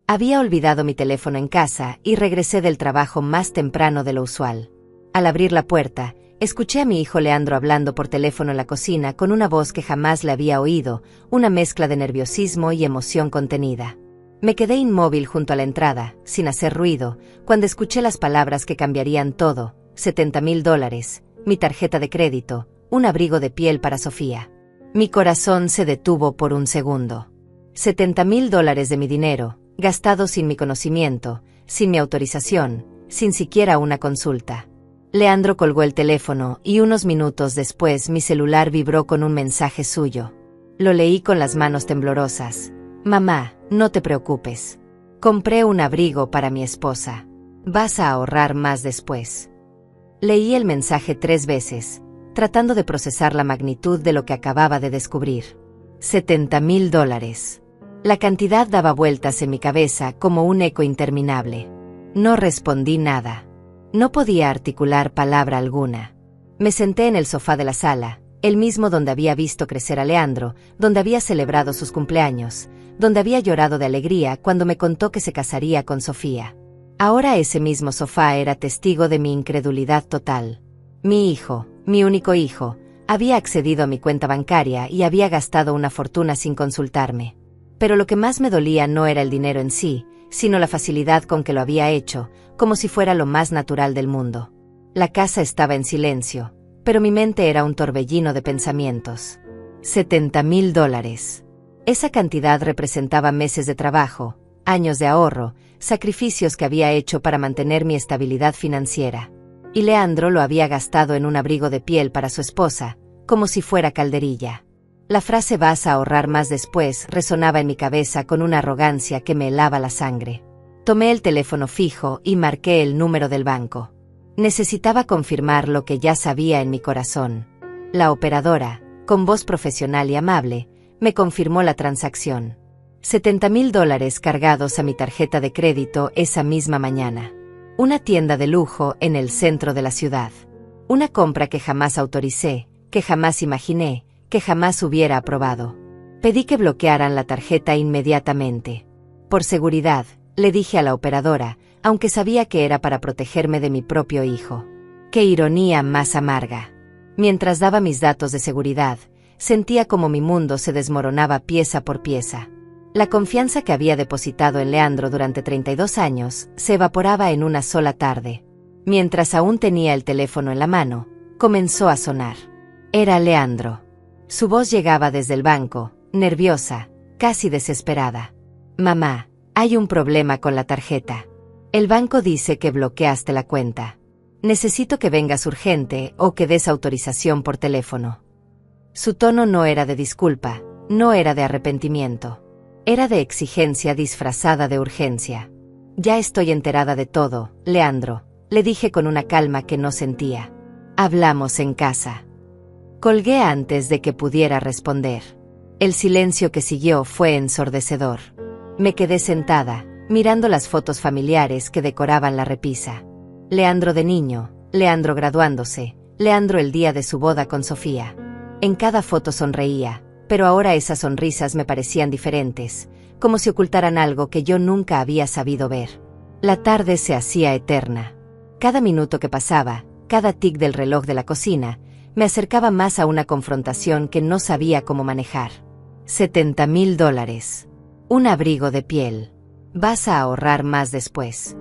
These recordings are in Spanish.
Había olvidado mi teléfono en casa y regresé del trabajo más temprano de lo usual. Al abrir la puerta, escuché a mi hijo Leandro hablando por teléfono en la cocina con una voz que jamás le había oído, una mezcla de nerviosismo y emoción contenida. Me quedé inmóvil junto a la entrada, sin hacer ruido, cuando escuché las palabras que cambiarían todo: $70,000, mi tarjeta de crédito, un abrigo de piel para Sofía. Mi corazón se detuvo por un segundo. $70,000 de mi dinero, gastado sin mi conocimiento, sin mi autorización, sin siquiera una consulta. Leandro colgó el teléfono y unos minutos después mi celular vibró con un mensaje suyo. Lo leí con las manos temblorosas. Mamá, no te preocupes. Compré un abrigo para mi esposa. Vas a ahorrar más después. Leí el mensaje 3 veces, tratando de procesar la magnitud de lo que acababa de descubrir. $70,000. La cantidad daba vueltas en mi cabeza como un eco interminable. No respondí nada. No podía articular palabra alguna. Me senté en el sofá de la sala, el mismo donde había visto crecer a Leandro, donde había celebrado sus cumpleaños, donde había llorado de alegría cuando me contó que se casaría con Sofía. Ahora ese mismo sofá era testigo de mi incredulidad total. Mi hijo, mi único hijo, había accedido a mi cuenta bancaria y había gastado una fortuna sin consultarme. Pero lo que más me dolía no era el dinero en sí, sino la facilidad con que lo había hecho, como si fuera lo más natural del mundo. La casa estaba en silencio, pero mi mente era un torbellino de pensamientos. $70,000. Esa cantidad representaba meses de trabajo, años de ahorro, sacrificios que había hecho para mantener mi estabilidad financiera. Y Leandro lo había gastado en un abrigo de piel para su esposa, como si fuera calderilla. La frase «vas a ahorrar más después» resonaba en mi cabeza con una arrogancia que me helaba la sangre. Tomé el teléfono fijo y marqué el número del banco. Necesitaba confirmar lo que ya sabía en mi corazón. La operadora, con voz profesional y amable, me confirmó la transacción. $70,000 cargados a mi tarjeta de crédito esa misma mañana. Una tienda de lujo en el centro de la ciudad. Una compra que jamás autoricé, que jamás imaginé, que jamás hubiera aprobado. Pedí que bloquearan la tarjeta inmediatamente. Por seguridad, le dije a la operadora, aunque sabía que era para protegerme de mi propio hijo. ¡Qué ironía más amarga! Mientras daba mis datos de seguridad, sentía como mi mundo se desmoronaba pieza por pieza. La confianza que había depositado en Leandro durante 32 años se evaporaba en una sola tarde. Mientras aún tenía el teléfono en la mano, comenzó a sonar. Era Leandro. Su voz llegaba desde el banco, nerviosa, casi desesperada. Mamá, hay un problema con la tarjeta. El banco dice que bloqueaste la cuenta. Necesito que vengas urgente o que des autorización por teléfono. Su tono no era de disculpa, no era de arrepentimiento. Era de exigencia disfrazada de urgencia. Ya estoy enterada de todo, Leandro, le dije con una calma que no sentía. Hablamos en casa. Colgué antes de que pudiera responder. El silencio que siguió fue ensordecedor. Me quedé sentada, mirando las fotos familiares que decoraban la repisa. Leandro de niño, Leandro graduándose, Leandro el día de su boda con Sofía. En cada foto sonreía, pero ahora esas sonrisas me parecían diferentes, como si ocultaran algo que yo nunca había sabido ver. La tarde se hacía eterna. Cada minuto que pasaba, cada tic del reloj de la cocina, me acercaba más a una confrontación que no sabía cómo manejar. $70,000. Un abrigo de piel. Vas a ahorrar más después.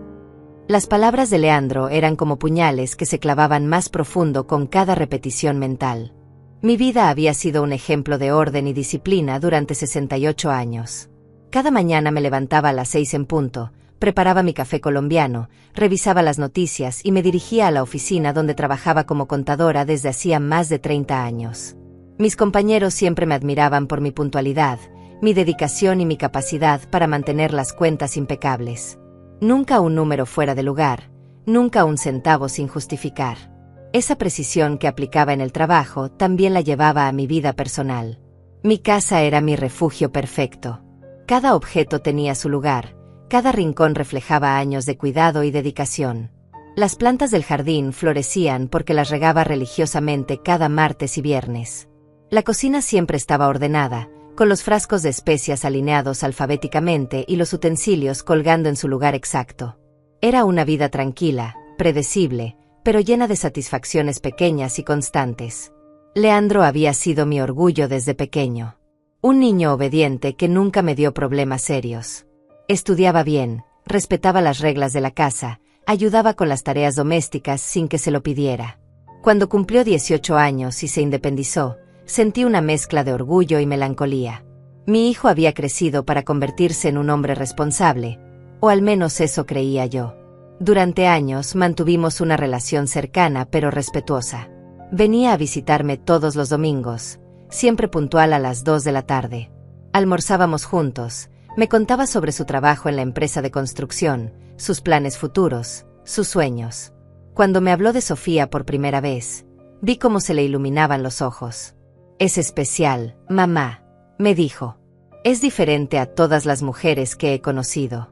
Las palabras de Leandro eran como puñales que se clavaban más profundo con cada repetición mental. Mi vida había sido un ejemplo de orden y disciplina durante 68 años. Cada mañana me levantaba a las 6 en punto, preparaba mi café colombiano, revisaba las noticias y me dirigía a la oficina donde trabajaba como contadora desde hacía más de 30 años. Mis compañeros siempre me admiraban por mi puntualidad, mi dedicación y mi capacidad para mantener las cuentas impecables. Nunca un número fuera de lugar, nunca un centavo sin justificar. Esa precisión que aplicaba en el trabajo también la llevaba a mi vida personal. Mi casa era mi refugio perfecto. Cada objeto tenía su lugar, cada rincón reflejaba años de cuidado y dedicación. Las plantas del jardín florecían porque las regaba religiosamente cada martes y viernes. La cocina siempre estaba ordenada, con los frascos de especias alineados alfabéticamente y los utensilios colgando en su lugar exacto. Era una vida tranquila, predecible, pero llena de satisfacciones pequeñas y constantes. Leandro había sido mi orgullo desde pequeño. Un niño obediente que nunca me dio problemas serios. Estudiaba bien, respetaba las reglas de la casa, ayudaba con las tareas domésticas sin que se lo pidiera. Cuando cumplió 18 años y se independizó, sentí una mezcla de orgullo y melancolía. Mi hijo había crecido para convertirse en un hombre responsable, o al menos eso creía yo. Durante años mantuvimos una relación cercana pero respetuosa. Venía a visitarme todos los domingos, siempre puntual a las 2 de la tarde. Almorzábamos juntos, me contaba sobre su trabajo en la empresa de construcción, sus planes futuros, sus sueños. Cuando me habló de Sofía por primera vez, vi cómo se le iluminaban los ojos. «Es especial, mamá», me dijo. «Es diferente a todas las mujeres que he conocido».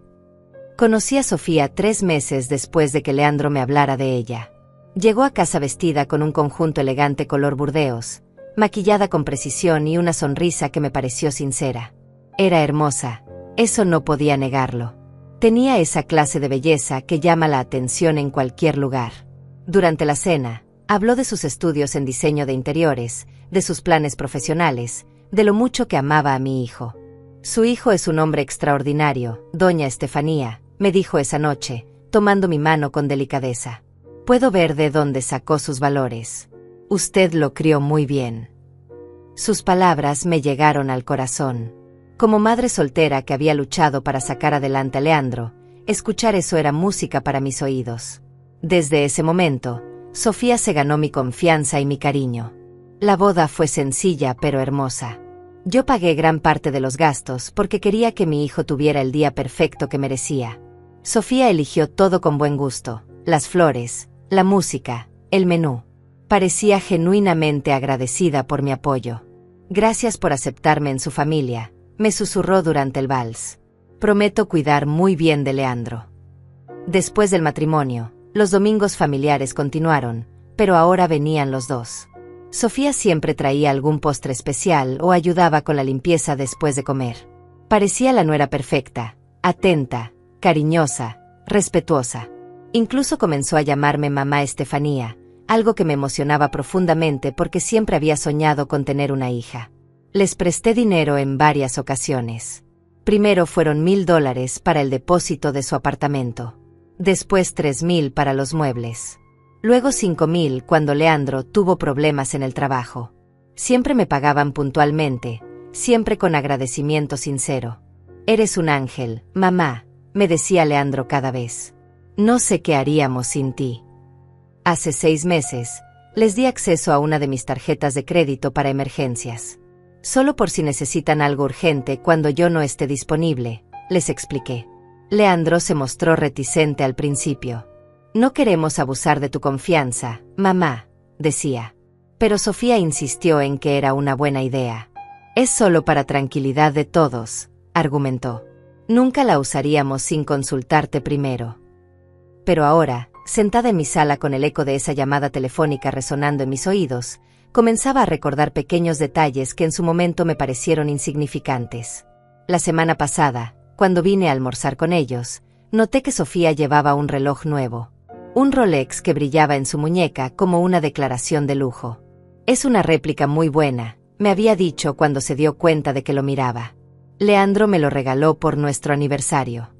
Conocí a Sofía 3 meses después de que Leandro me hablara de ella. Llegó a casa vestida con un conjunto elegante color burdeos, maquillada con precisión y una sonrisa que me pareció sincera. Era hermosa, eso no podía negarlo. Tenía esa clase de belleza que llama la atención en cualquier lugar. Durante la cena, habló de sus estudios en diseño de interiores, de sus planes profesionales, de lo mucho que amaba a mi hijo. «Su hijo es un hombre extraordinario, doña Estefanía», me dijo esa noche, tomando mi mano con delicadeza. «Puedo ver de dónde sacó sus valores. Usted lo crió muy bien». Sus palabras me llegaron al corazón. Como madre soltera que había luchado para sacar adelante a Leandro, escuchar eso era música para mis oídos. Desde ese momento, Sofía se ganó mi confianza y mi cariño. La boda fue sencilla pero hermosa. Yo pagué gran parte de los gastos porque quería que mi hijo tuviera el día perfecto que merecía. Sofía eligió todo con buen gusto, las flores, la música, el menú. Parecía genuinamente agradecida por mi apoyo. «Gracias por aceptarme en su familia», me susurró durante el vals. «Prometo cuidar muy bien de Leandro». Después del matrimonio, los domingos familiares continuaron, pero ahora venían los dos. Sofía siempre traía algún postre especial o ayudaba con la limpieza después de comer. Parecía la nuera perfecta, atenta, cariñosa, respetuosa. Incluso comenzó a llamarme mamá Estefanía, algo que me emocionaba profundamente porque siempre había soñado con tener una hija. Les presté dinero en varias ocasiones. Primero fueron $1000 para el depósito de su apartamento. Después 3000 para los muebles. Luego 5000 cuando Leandro tuvo problemas en el trabajo. Siempre me pagaban puntualmente, siempre con agradecimiento sincero. «Eres un ángel, mamá», me decía Leandro cada vez. «No sé qué haríamos sin ti». Hace 6 meses, les di acceso a una de mis tarjetas de crédito para emergencias. Solo por si necesitan algo urgente cuando yo no esté disponible, les expliqué. Leandro se mostró reticente al principio. «No queremos abusar de tu confianza, mamá», decía. Pero Sofía insistió en que era una buena idea. «Es solo para tranquilidad de todos», argumentó. «Nunca la usaríamos sin consultarte primero». Pero ahora, sentada en mi sala con el eco de esa llamada telefónica resonando en mis oídos, comenzaba a recordar pequeños detalles que en su momento me parecieron insignificantes. La semana pasada, cuando vine a almorzar con ellos, noté que Sofía llevaba un reloj nuevo. Un Rolex que brillaba en su muñeca como una declaración de lujo. «Es una réplica muy buena», me había dicho cuando se dio cuenta de que lo miraba. «Leandro me lo regaló por nuestro aniversario».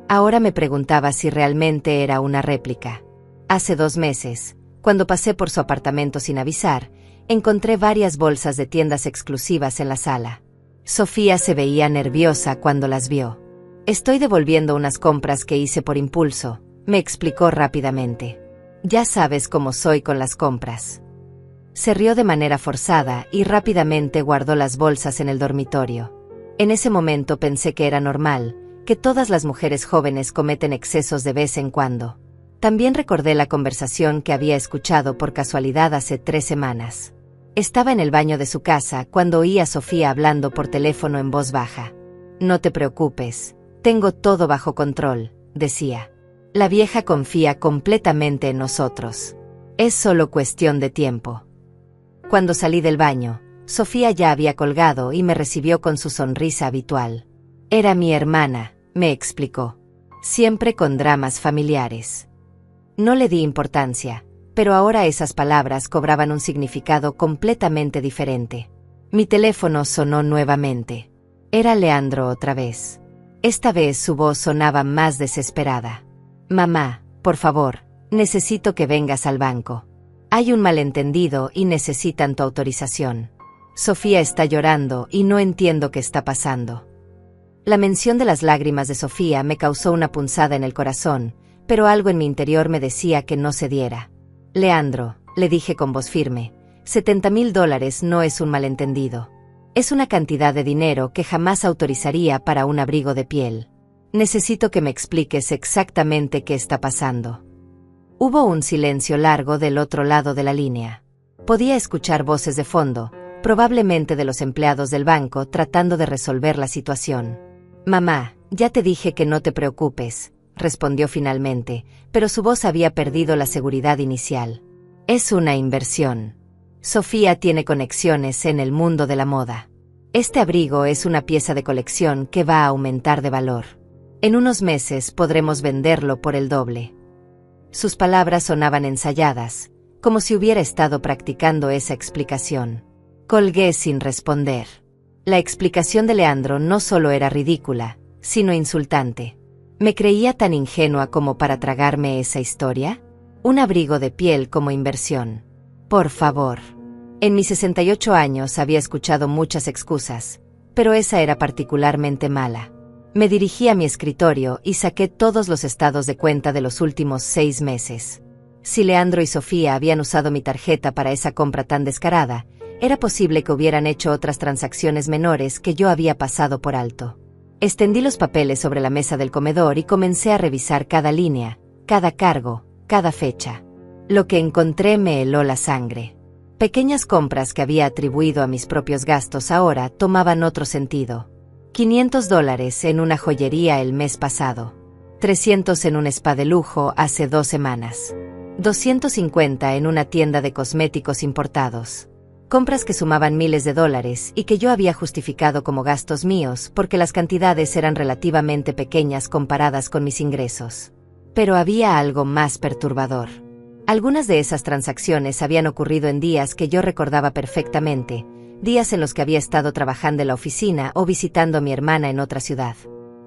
Ahora me preguntaba si realmente era una réplica. Hace 2 meses, cuando pasé por su apartamento sin avisar, encontré varias bolsas de tiendas exclusivas en la sala. Sofía se veía nerviosa cuando las vio. «Estoy devolviendo unas compras que hice por impulso», me explicó rápidamente. «Ya sabes cómo soy con las compras». Se rió de manera forzada y rápidamente guardó las bolsas en el dormitorio. En ese momento pensé que era normal, que todas las mujeres jóvenes cometen excesos de vez en cuando. También recordé la conversación que había escuchado por casualidad hace 3 semanas. Estaba en el baño de su casa cuando oí a Sofía hablando por teléfono en voz baja. «No te preocupes, tengo todo bajo control», decía. «La vieja confía completamente en nosotros. Es solo cuestión de tiempo». Cuando salí del baño, Sofía ya había colgado y me recibió con su sonrisa habitual. Era mi hermana, me explicó. Siempre con dramas familiares. No le di importancia, pero ahora esas palabras cobraban un significado completamente diferente. Mi teléfono sonó nuevamente. Era Leandro otra vez. Esta vez su voz sonaba más desesperada. Mamá, por favor, necesito que vengas al banco. Hay un malentendido y necesitan tu autorización. Sofía está llorando y no entiendo qué está pasando. La mención de las lágrimas de Sofía me causó una punzada en el corazón, pero algo en mi interior me decía que no cediera. Leandro, le dije con voz firme, $70,000 no es un malentendido. Es una cantidad de dinero que jamás autorizaría para un abrigo de piel. Necesito que me expliques exactamente qué está pasando. Hubo un silencio largo del otro lado de la línea. Podía escuchar voces de fondo, probablemente de los empleados del banco tratando de resolver la situación. Mamá, ya te dije que no te preocupes, respondió finalmente, pero su voz había perdido la seguridad inicial. Es una inversión. Sofía tiene conexiones en el mundo de la moda. Este abrigo es una pieza de colección que va a aumentar de valor. En unos meses podremos venderlo por el doble. Sus palabras sonaban ensayadas, como si hubiera estado practicando esa explicación. Colgué sin responder. La explicación de Leandro no solo era ridícula, sino insultante. ¿Me creía tan ingenua como para tragarme esa historia? Un abrigo de piel como inversión. Por favor. En mis 68 años había escuchado muchas excusas, pero esa era particularmente mala. Me dirigí a mi escritorio y saqué todos los estados de cuenta de los últimos 6 meses. Si Leandro y Sofía habían usado mi tarjeta para esa compra tan descarada, era posible que hubieran hecho otras transacciones menores que yo había pasado por alto. Extendí los papeles sobre la mesa del comedor y comencé a revisar cada línea, cada cargo, cada fecha. Lo que encontré me heló la sangre. Pequeñas compras que había atribuido a mis propios gastos ahora tomaban otro sentido. $500 en una joyería el mes pasado. 300 en un spa de lujo hace 2 semanas. 250 en una tienda de cosméticos importados. Compras que sumaban miles de dólares y que yo había justificado como gastos míos porque las cantidades eran relativamente pequeñas comparadas con mis ingresos. Pero había algo más perturbador. Algunas de esas transacciones habían ocurrido en días que yo recordaba perfectamente, días en los que había estado trabajando en la oficina o visitando a mi hermana en otra ciudad.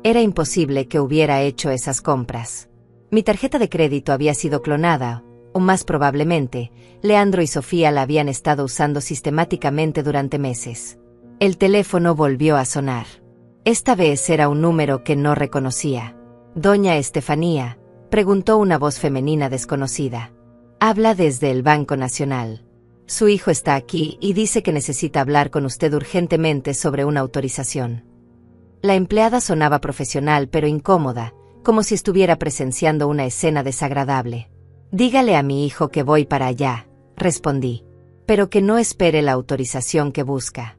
Era imposible que hubiera hecho esas compras. Mi tarjeta de crédito había sido clonada, o más probablemente, Leandro y Sofía la habían estado usando sistemáticamente durante meses. El teléfono volvió a sonar. Esta vez era un número que no reconocía. «Doña Estefanía», preguntó una voz femenina desconocida. «Habla desde el Banco Nacional. Su hijo está aquí y dice que necesita hablar con usted urgentemente sobre una autorización». La empleada sonaba profesional pero incómoda, como si estuviera presenciando una escena desagradable. «Dígale a mi hijo que voy para allá», respondí, «pero que no espere la autorización que busca».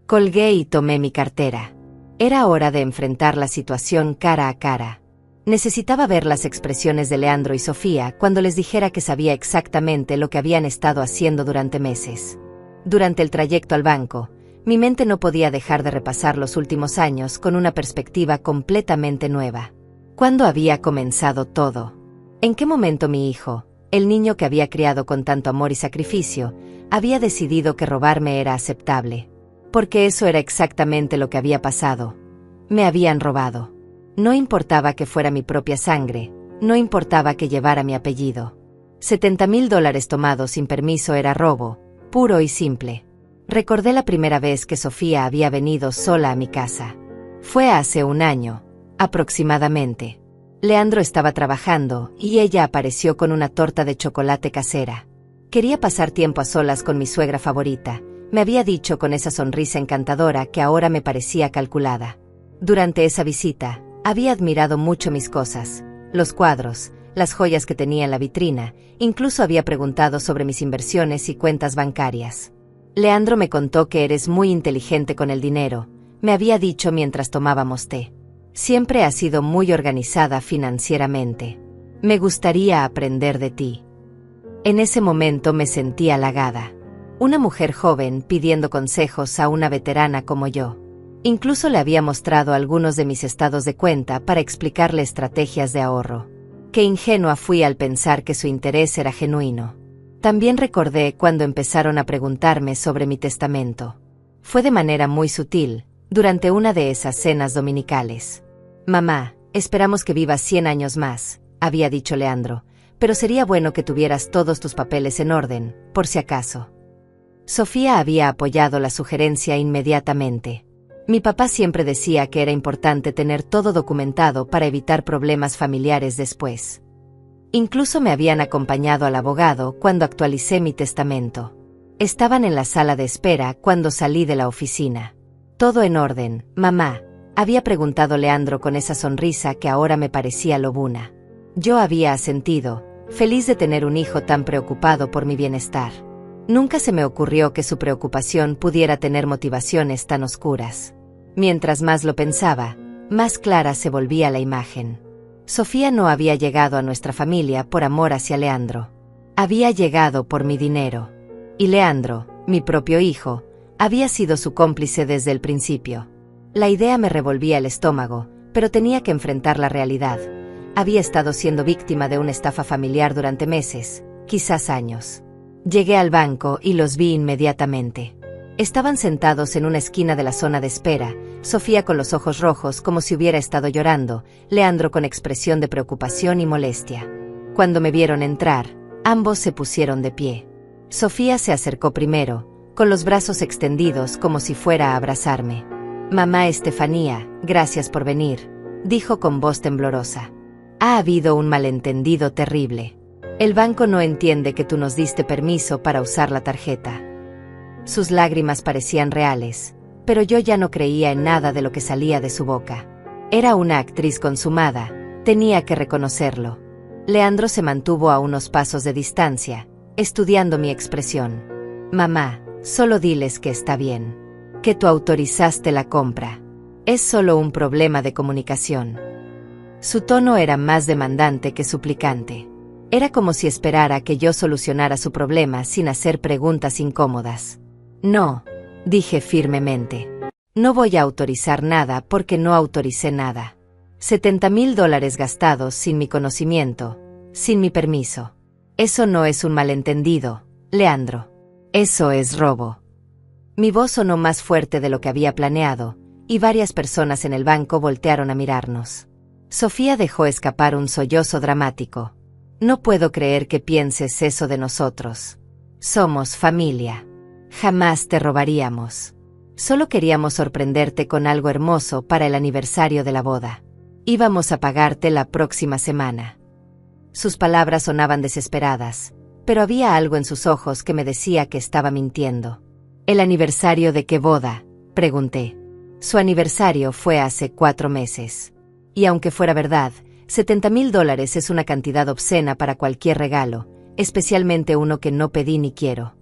Colgué y tomé mi cartera. Era hora de enfrentar la situación cara a cara. Necesitaba ver las expresiones de Leandro y Sofía cuando les dijera que sabía exactamente lo que habían estado haciendo durante meses. Durante el trayecto al banco, mi mente no podía dejar de repasar los últimos años con una perspectiva completamente nueva. ¿Cuándo había comenzado todo? ¿En qué momento mi hijo, el niño que había criado con tanto amor y sacrificio, había decidido que robarme era aceptable? Porque eso era exactamente lo que había pasado. Me habían robado. No importaba que fuera mi propia sangre, no importaba que llevara mi apellido. $70,000 tomados sin permiso era robo, puro y simple. Recordé la primera vez que Sofía había venido sola a mi casa. Fue hace 1 año, aproximadamente. Leandro estaba trabajando y ella apareció con una torta de chocolate casera. Quería pasar tiempo a solas con mi suegra favorita, me había dicho con esa sonrisa encantadora que ahora me parecía calculada. Durante esa visita, había admirado mucho mis cosas, los cuadros, las joyas que tenía en la vitrina, incluso había preguntado sobre mis inversiones y cuentas bancarias. Leandro me contó que eres muy inteligente con el dinero, me había dicho mientras tomábamos té. Siempre has sido muy organizada financieramente. Me gustaría aprender de ti. En ese momento me sentí halagada. Una mujer joven pidiendo consejos a una veterana como yo. Incluso le había mostrado algunos de mis estados de cuenta para explicarle estrategias de ahorro. Qué ingenua fui al pensar que su interés era genuino. También recordé cuando empezaron a preguntarme sobre mi testamento. Fue de manera muy sutil, durante una de esas cenas dominicales. «Mamá, esperamos que vivas 100 años más», había dicho Leandro, «pero sería bueno que tuvieras todos tus papeles en orden, por si acaso». Sofía había apoyado la sugerencia inmediatamente. Mi papá siempre decía que era importante tener todo documentado para evitar problemas familiares después. Incluso me habían acompañado al abogado cuando actualicé mi testamento. Estaban en la sala de espera cuando salí de la oficina. «Todo en orden, mamá», había preguntado Leandro con esa sonrisa que ahora me parecía lobuna. Yo había asentido, feliz de tener un hijo tan preocupado por mi bienestar. Nunca se me ocurrió que su preocupación pudiera tener motivaciones tan oscuras. Mientras más lo pensaba, más clara se volvía la imagen. Sofía no había llegado a nuestra familia por amor hacia Leandro. Había llegado por mi dinero. Y Leandro, mi propio hijo, había sido su cómplice desde el principio. La idea me revolvía el estómago, pero tenía que enfrentar la realidad. Había estado siendo víctima de una estafa familiar durante meses, quizás años. Llegué al banco y los vi inmediatamente. Estaban sentados en una esquina de la zona de espera, Sofía con los ojos rojos como si hubiera estado llorando, Leandro con expresión de preocupación y molestia. Cuando me vieron entrar, ambos se pusieron de pie. Sofía se acercó primero, con los brazos extendidos como si fuera a abrazarme. «Mamá Estefanía, gracias por venir», dijo con voz temblorosa. «Ha habido un malentendido terrible. El banco no entiende que tú nos diste permiso para usar la tarjeta». Sus lágrimas parecían reales, pero yo ya no creía en nada de lo que salía de su boca. Era una actriz consumada, tenía que reconocerlo. Leandro se mantuvo a unos pasos de distancia, estudiando mi expresión. «Mamá, solo diles que está bien. Que tú autorizaste la compra. Es solo un problema de comunicación». Su tono era más demandante que suplicante. Era como si esperara que yo solucionara su problema sin hacer preguntas incómodas. «No», dije firmemente. «No voy a autorizar nada porque no autoricé nada. $70,000 gastados sin mi conocimiento, sin mi permiso. Eso no es un malentendido, Leandro. Eso es robo». Mi voz sonó más fuerte de lo que había planeado, y varias personas en el banco voltearon a mirarnos. Sofía dejó escapar un sollozo dramático. «No puedo creer que pienses eso de nosotros. Somos familia. Jamás te robaríamos. Solo queríamos sorprenderte con algo hermoso para el aniversario de la boda. Íbamos a pagarte la próxima semana». Sus palabras sonaban desesperadas, pero había algo en sus ojos que me decía que estaba mintiendo. «¿El aniversario de qué boda?», pregunté. Su aniversario fue hace 4 meses. Y aunque fuera verdad, $70,000 es una cantidad obscena para cualquier regalo, especialmente uno que no pedí ni quiero.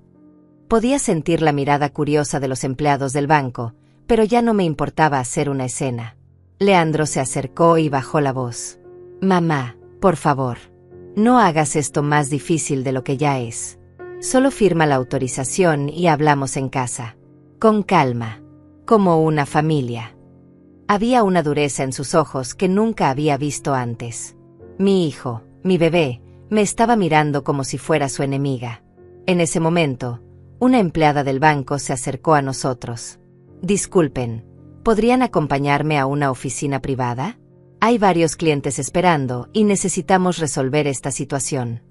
Podía sentir la mirada curiosa de los empleados del banco, pero ya no me importaba hacer una escena. Leandro se acercó y bajó la voz. «Mamá, por favor, no hagas esto más difícil de lo que ya es. Solo firma la autorización y hablamos en casa. Con calma. Como una familia». Había una dureza en sus ojos que nunca había visto antes. Mi hijo, mi bebé, me estaba mirando como si fuera su enemiga. En ese momento, una empleada del banco se acercó a nosotros. «Disculpen, ¿podrían acompañarme a una oficina privada? Hay varios clientes esperando y necesitamos resolver esta situación».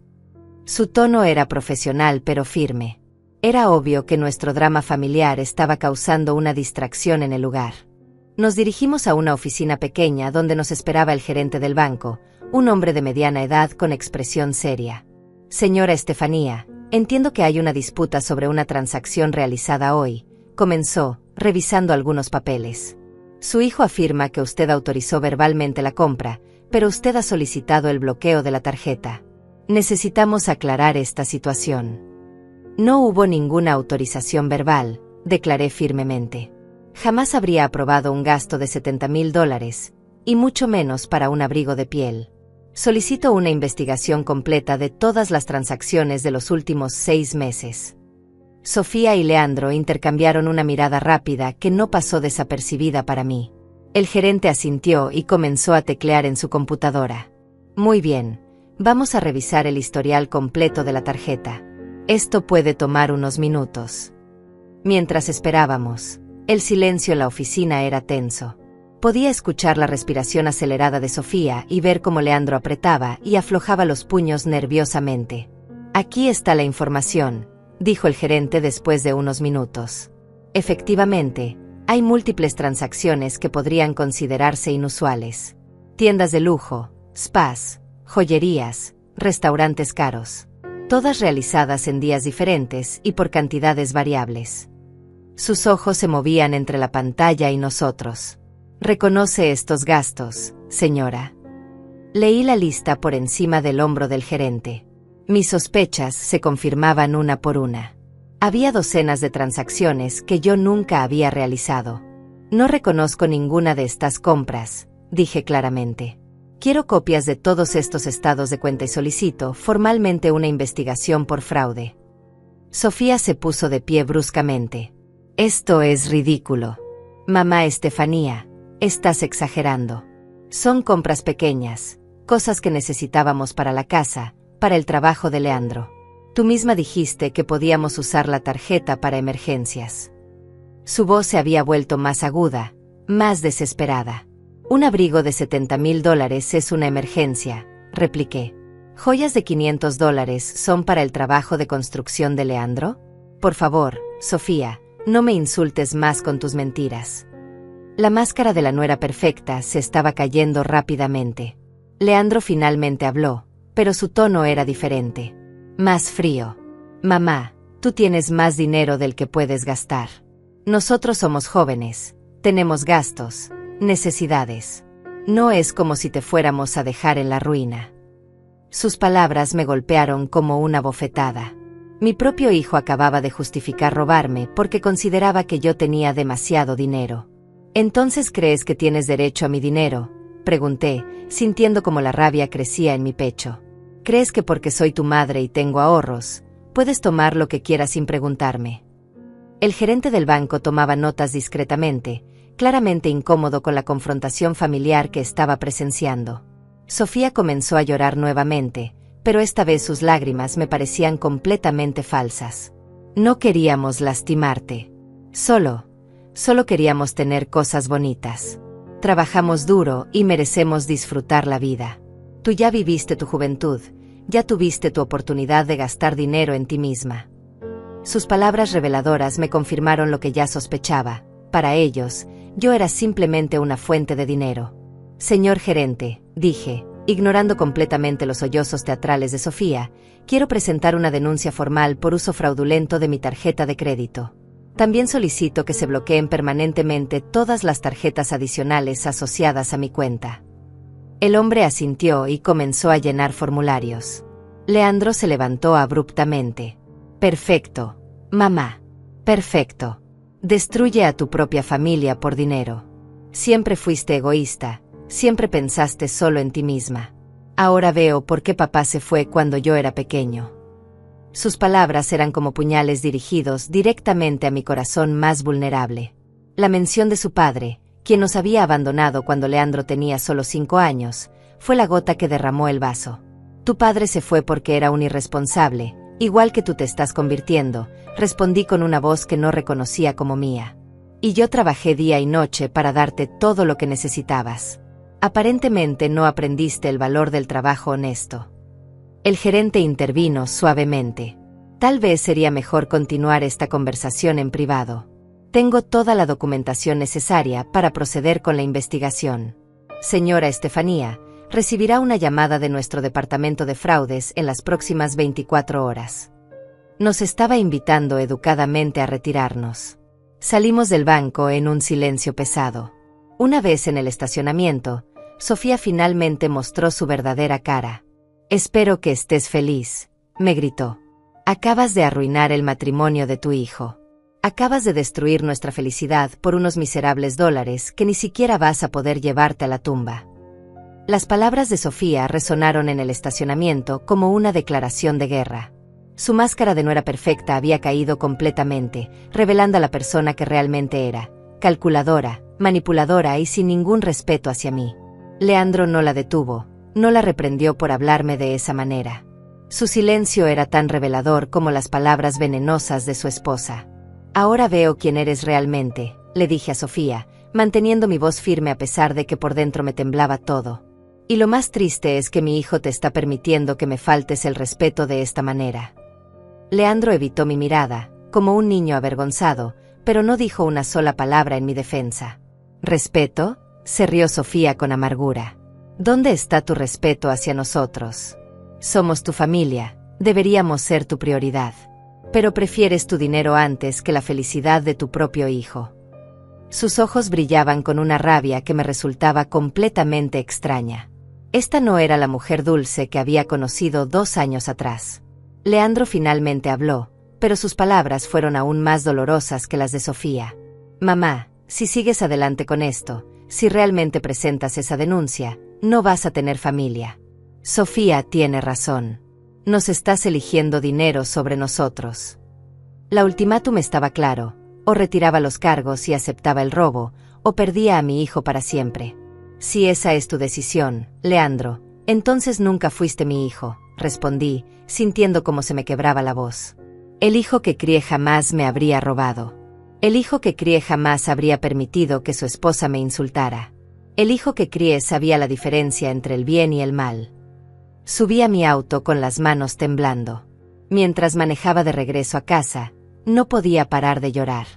Su tono era profesional pero firme. Era obvio que nuestro drama familiar estaba causando una distracción en el lugar. Nos dirigimos a una oficina pequeña donde nos esperaba el gerente del banco, un hombre de mediana edad con expresión seria. «Señora Estefanía, entiendo que hay una disputa sobre una transacción realizada hoy», comenzó, revisando algunos papeles. «Su hijo afirma que usted autorizó verbalmente la compra, pero usted ha solicitado el bloqueo de la tarjeta. Necesitamos aclarar esta situación». «No hubo ninguna autorización verbal», declaré firmemente. «Jamás habría aprobado un gasto de $70,000, y mucho menos para un abrigo de piel. Solicito una investigación completa de todas las transacciones de los últimos 6 meses». Sofía y Leandro intercambiaron una mirada rápida que no pasó desapercibida para mí. El gerente asintió y comenzó a teclear en su computadora. Muy bien, vamos a revisar el historial completo de la tarjeta. Esto puede tomar unos minutos. Mientras esperábamos, el silencio en la oficina era tenso. Podía escuchar la respiración acelerada de Sofía y ver cómo Leandro apretaba y aflojaba los puños nerviosamente. Aquí está la información, dijo el gerente después de unos minutos. Efectivamente, hay múltiples transacciones que podrían considerarse inusuales. Tiendas de lujo, spas, joyerías, restaurantes caros. Todas realizadas en días diferentes y por cantidades variables. Sus ojos se movían entre la pantalla y nosotros. ¿Reconoce estos gastos, señora? Leí la lista por encima del hombro del gerente. Mis sospechas se confirmaban una por una. Había docenas de transacciones que yo nunca había realizado. No reconozco ninguna de estas compras, dije claramente. Quiero copias de todos estos estados de cuenta y solicito formalmente una investigación por fraude. Sofía se puso de pie bruscamente. Esto es ridículo. Mamá Estefanía, estás exagerando. Son compras pequeñas, cosas que necesitábamos para la casa, para el trabajo de Leandro. Tú misma dijiste que podíamos usar la tarjeta para emergencias. Su voz se había vuelto más aguda, más desesperada. Un abrigo de $70,000 es una emergencia, repliqué. ¿Joyas de $500 son para el trabajo de construcción de Leandro? Por favor, Sofía, no me insultes más con tus mentiras. La máscara de la nuera perfecta se estaba cayendo rápidamente. Leandro finalmente habló, pero su tono era diferente. Más frío. Mamá, tú tienes más dinero del que puedes gastar. Nosotros somos jóvenes, tenemos gastos, necesidades. No es como si te fuéramos a dejar en la ruina. Sus palabras me golpearon como una bofetada. Mi propio hijo acababa de justificar robarme porque consideraba que yo tenía demasiado dinero. ¿Entonces crees que tienes derecho a mi dinero?, pregunté, sintiendo como la rabia crecía en mi pecho. ¿Crees que porque soy tu madre y tengo ahorros, puedes tomar lo que quieras sin preguntarme? El gerente del banco tomaba notas discretamente, claramente incómodo con la confrontación familiar que estaba presenciando. Sofía comenzó a llorar nuevamente, pero esta vez sus lágrimas me parecían completamente falsas. No queríamos lastimarte. Solo queríamos tener cosas bonitas. Trabajamos duro y merecemos disfrutar la vida. Tú ya viviste tu juventud, ya tuviste tu oportunidad de gastar dinero en ti misma. Sus palabras reveladoras me confirmaron lo que ya sospechaba. Para ellos, yo era simplemente una fuente de dinero. Señor gerente, dije, ignorando completamente los sollozos teatrales de Sofía, quiero presentar una denuncia formal por uso fraudulento de mi tarjeta de crédito. También solicito que se bloqueen permanentemente todas las tarjetas adicionales asociadas a mi cuenta. El hombre asintió y comenzó a llenar formularios. Leandro se levantó abruptamente. Perfecto, mamá. Perfecto. Destruye a tu propia familia por dinero. Siempre fuiste egoísta, siempre pensaste solo en ti misma. Ahora veo por qué papá se fue cuando yo era pequeño. Sus palabras eran como puñales dirigidos directamente a mi corazón más vulnerable. La mención de su padre, quien nos había abandonado cuando Leandro tenía solo 5 años, fue la gota que derramó el vaso. Tu padre se fue porque era un irresponsable, igual que tú te estás convirtiendo, respondí con una voz que no reconocía como mía. Y yo trabajé día y noche para darte todo lo que necesitabas. Aparentemente no aprendiste el valor del trabajo honesto. El gerente intervino suavemente. Tal vez sería mejor continuar esta conversación en privado. Tengo toda la documentación necesaria para proceder con la investigación. Señora Estefanía, recibirá una llamada de nuestro departamento de fraudes en las próximas 24 horas. Nos estaba invitando educadamente a retirarnos. Salimos del banco en un silencio pesado. Una vez en el estacionamiento, Sofía finalmente mostró su verdadera cara. Espero que estés feliz, me gritó. Acabas de arruinar el matrimonio de tu hijo. Acabas de destruir nuestra felicidad por unos miserables dólares que ni siquiera vas a poder llevarte a la tumba. Las palabras de Sofía resonaron en el estacionamiento como una declaración de guerra. Su máscara de no era perfecta había caído completamente, revelando a la persona que realmente era, calculadora, manipuladora y sin ningún respeto hacia mí. Leandro no la detuvo, no la reprendió por hablarme de esa manera. Su silencio era tan revelador como las palabras venenosas de su esposa. Ahora veo quién eres realmente, le dije a Sofía, manteniendo mi voz firme a pesar de que por dentro me temblaba todo. Y lo más triste es que mi hijo te está permitiendo que me faltes el respeto de esta manera. Leandro evitó mi mirada, como un niño avergonzado, pero no dijo una sola palabra en mi defensa. ¿Respeto? Se rió Sofía con amargura. ¿Dónde está tu respeto hacia nosotros? Somos tu familia, deberíamos ser tu prioridad. Pero prefieres tu dinero antes que la felicidad de tu propio hijo. Sus ojos brillaban con una rabia que me resultaba completamente extraña. Esta no era la mujer dulce que había conocido 2 años atrás. Leandro finalmente habló, pero sus palabras fueron aún más dolorosas que las de Sofía. Mamá, si sigues adelante con esto, si realmente presentas esa denuncia, no vas a tener familia. Sofía tiene razón. Nos estás eligiendo dinero sobre nosotros. La ultimátum estaba claro, o retiraba los cargos y aceptaba el robo, o perdía a mi hijo para siempre. Si esa es tu decisión, Leandro, entonces nunca fuiste mi hijo, respondí, sintiendo cómo se me quebraba la voz. El hijo que crié jamás me habría robado. El hijo que crié jamás habría permitido que su esposa me insultara. El hijo que crié sabía la diferencia entre el bien y el mal. Subí a mi auto con las manos temblando. Mientras manejaba de regreso a casa, no podía parar de llorar.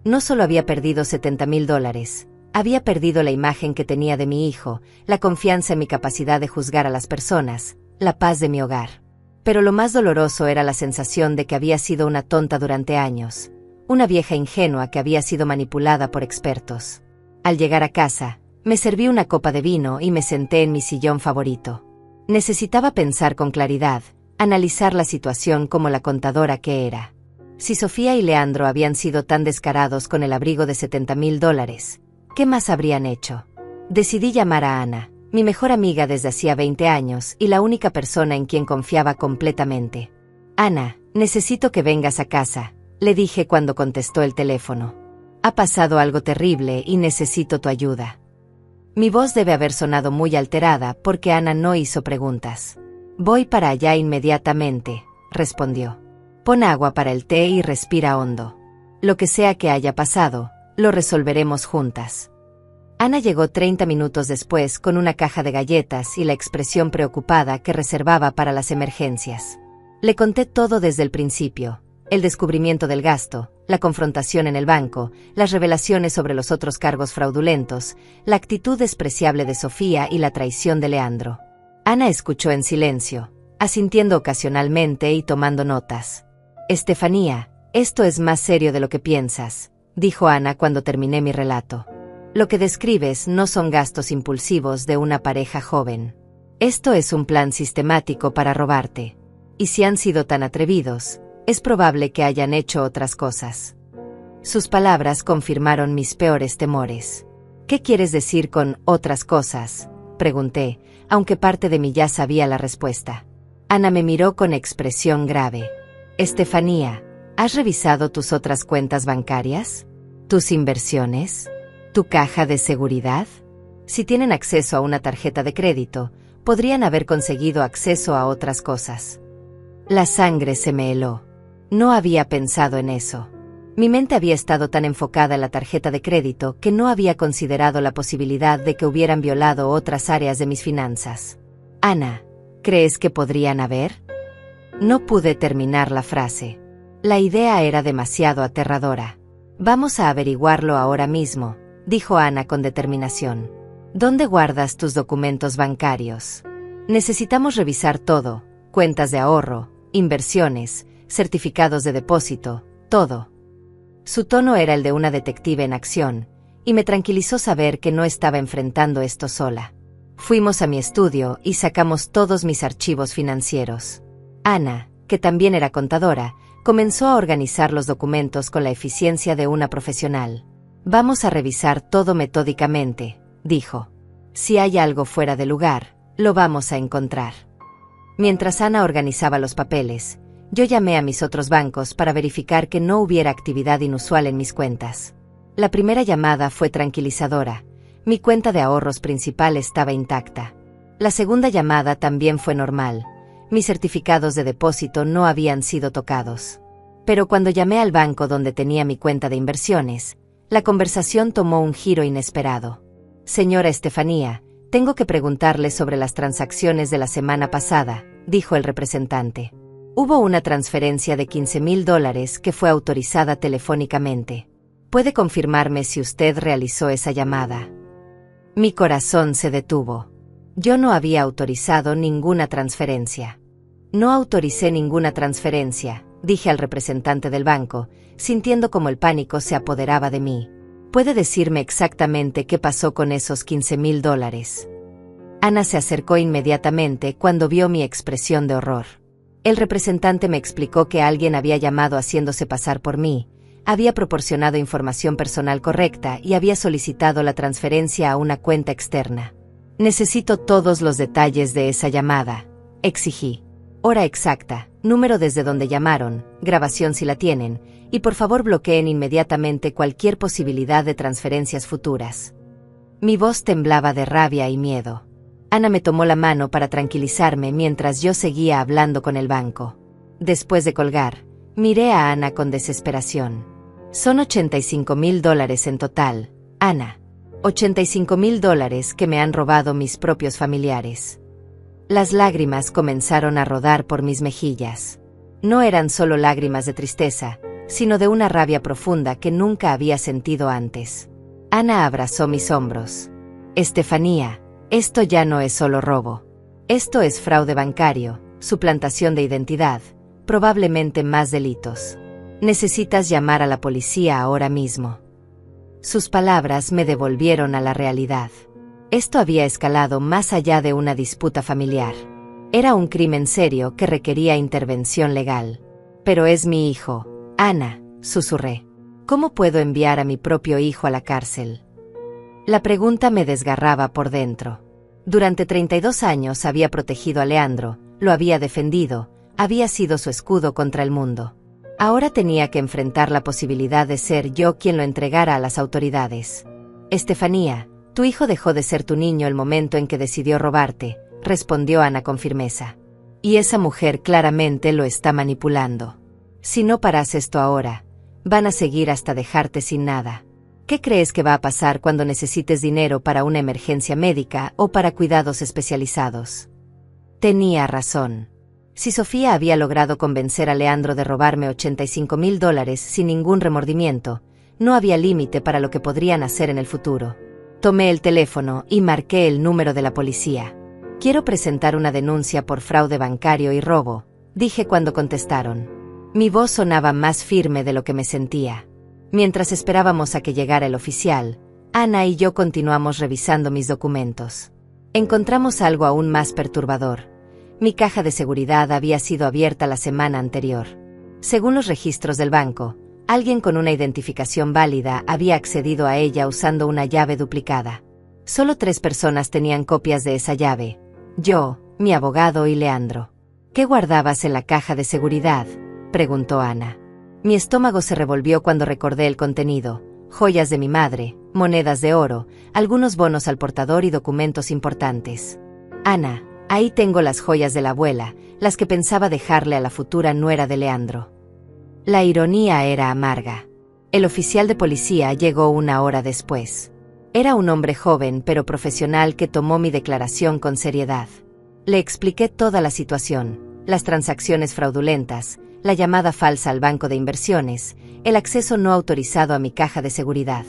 No solo había perdido $70,000, había perdido la imagen que tenía de mi hijo, la confianza en mi capacidad de juzgar a las personas, la paz de mi hogar. Pero lo más doloroso era la sensación de que había sido una tonta durante años, una vieja ingenua que había sido manipulada por expertos. Al llegar a casa, me serví una copa de vino y me senté en mi sillón favorito. Necesitaba pensar con claridad, analizar la situación como la contadora que era. Si Sofía y Leandro habían sido tan descarados con el abrigo de $70,000, ¿qué más habrían hecho? Decidí llamar a Ana, mi mejor amiga desde hacía 20 años y la única persona en quien confiaba completamente. Ana, necesito que vengas a casa, le dije cuando contestó el teléfono. Ha pasado algo terrible y necesito tu ayuda. Mi voz debe haber sonado muy alterada porque Ana no hizo preguntas. Voy para allá inmediatamente, respondió. Pon agua para el té y respira hondo. Lo que sea que haya pasado, lo resolveremos juntas. Ana llegó 30 minutos después con una caja de galletas y la expresión preocupada que reservaba para las emergencias. Le conté todo desde el principio. El descubrimiento del gasto, la confrontación en el banco, las revelaciones sobre los otros cargos fraudulentos, la actitud despreciable de Sofía y la traición de Leandro. Ana escuchó en silencio, asintiendo ocasionalmente y tomando notas. Estefanía, esto es más serio de lo que piensas, dijo Ana cuando terminé mi relato. Lo que describes no son gastos impulsivos de una pareja joven. Esto es un plan sistemático para robarte. Y si han sido tan atrevidos, es probable que hayan hecho otras cosas. Sus palabras confirmaron mis peores temores. ¿Qué quieres decir con otras cosas?, pregunté, aunque parte de mí ya sabía la respuesta. Ana me miró con expresión grave. Estefanía, ¿has revisado tus otras cuentas bancarias? ¿Tus inversiones? ¿Tu caja de seguridad? Si tienen acceso a una tarjeta de crédito, podrían haber conseguido acceso a otras cosas. La sangre se me heló. No había pensado en eso. Mi mente había estado tan enfocada en la tarjeta de crédito que no había considerado la posibilidad de que hubieran violado otras áreas de mis finanzas. Ana, ¿crees que podrían haber? No pude terminar la frase. La idea era demasiado aterradora. Vamos a averiguarlo ahora mismo, dijo Ana con determinación. ¿Dónde guardas tus documentos bancarios? Necesitamos revisar todo, cuentas de ahorro, inversiones, certificados de depósito, todo. Su tono era el de una detective en acción, y me tranquilizó saber que no estaba enfrentando esto sola. Fuimos a mi estudio y sacamos todos mis archivos financieros. Ana, que también era contadora, comenzó a organizar los documentos con la eficiencia de una profesional. Vamos a revisar todo metódicamente, dijo. Si hay algo fuera de lugar, lo vamos a encontrar. Mientras Ana organizaba los papeles, Yo llamé a mis otros bancos para verificar que no hubiera actividad inusual en mis cuentas. La primera llamada fue tranquilizadora. Mi cuenta de ahorros principal estaba intacta. La segunda llamada también fue normal. Mis certificados de depósito no habían sido tocados. Pero cuando llamé al banco donde tenía mi cuenta de inversiones, la conversación tomó un giro inesperado. Señora Estefanía, tengo que preguntarle sobre las transacciones de la semana pasada, dijo el representante. Hubo una transferencia de $15,000 que fue autorizada telefónicamente. ¿Puede confirmarme si usted realizó esa llamada? Mi corazón se detuvo. Yo no había autorizado ninguna transferencia. No autoricé ninguna transferencia, dije al representante del banco, sintiendo como el pánico se apoderaba de mí. ¿Puede decirme exactamente qué pasó con esos $15,000? Ana se acercó inmediatamente cuando vio mi expresión de horror. El representante me explicó que alguien había llamado haciéndose pasar por mí, había proporcionado información personal correcta y había solicitado la transferencia a una cuenta externa. Necesito todos los detalles de esa llamada, exigí. Hora exacta, número desde donde llamaron, grabación si la tienen, y por favor bloqueen inmediatamente cualquier posibilidad de transferencias futuras. Mi voz temblaba de rabia y miedo. Ana me tomó la mano para tranquilizarme mientras yo seguía hablando con el banco. Después de colgar, miré a Ana con desesperación. Son $85,000 en total, Ana. $85,000 que me han robado mis propios familiares. Las lágrimas comenzaron a rodar por mis mejillas. No eran solo lágrimas de tristeza, sino de una rabia profunda que nunca había sentido antes. Ana abrazó mis hombros. Estefanía, esto ya no es solo robo. Esto es fraude bancario, suplantación de identidad, probablemente más delitos. Necesitas llamar a la policía ahora mismo. Sus palabras me devolvieron a la realidad. Esto había escalado más allá de una disputa familiar. Era un crimen serio que requería intervención legal. Pero es mi hijo, Ana, susurré. ¿Cómo puedo enviar a mi propio hijo a la cárcel? La pregunta me desgarraba por dentro. Durante 32 años había protegido a Leandro, lo había defendido, había sido su escudo contra el mundo. Ahora tenía que enfrentar la posibilidad de ser yo quien lo entregara a las autoridades. Estefanía, tu hijo dejó de ser tu niño el momento en que decidió robarte, respondió Ana con firmeza. Y esa mujer claramente lo está manipulando. Si no paras esto ahora, van a seguir hasta dejarte sin nada. ¿Qué crees que va a pasar cuando necesites dinero para una emergencia médica o para cuidados especializados? Tenía razón. Si Sofía había logrado convencer a Leandro de robarme $85,000 sin ningún remordimiento, no había límite para lo que podrían hacer en el futuro. Tomé el teléfono y marqué el número de la policía. Quiero presentar una denuncia por fraude bancario y robo, dije cuando contestaron. Mi voz sonaba más firme de lo que me sentía. Mientras esperábamos a que llegara el oficial, Ana y yo continuamos revisando mis documentos. Encontramos algo aún más perturbador. Mi caja de seguridad había sido abierta la semana anterior. Según los registros del banco, alguien con una identificación válida había accedido a ella usando una llave duplicada. Solo 3 personas tenían copias de esa llave: yo, mi abogado y Leandro. ¿Qué guardabas en la caja de seguridad?, preguntó Ana. Mi estómago se revolvió cuando recordé el contenido: joyas de mi madre, monedas de oro, algunos bonos al portador y documentos importantes. Ana, ahí tengo las joyas de la abuela, las que pensaba dejarle a la futura nuera de Leandro. La ironía era amarga. El oficial de policía llegó 1 hora después. Era un hombre joven pero profesional que tomó mi declaración con seriedad. Le expliqué toda la situación: las transacciones fraudulentas, la llamada falsa al banco de inversiones, el acceso no autorizado a mi caja de seguridad.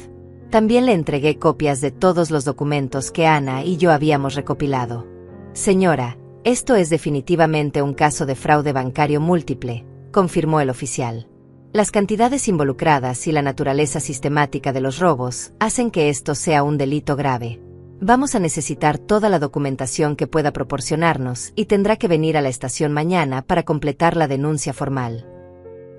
También le entregué copias de todos los documentos que Ana y yo habíamos recopilado. Señora, esto es definitivamente un caso de fraude bancario múltiple, confirmó el oficial. Las cantidades involucradas y la naturaleza sistemática de los robos hacen que esto sea un delito grave. Vamos a necesitar toda la documentación que pueda proporcionarnos y tendrá que venir a la estación mañana para completar la denuncia formal.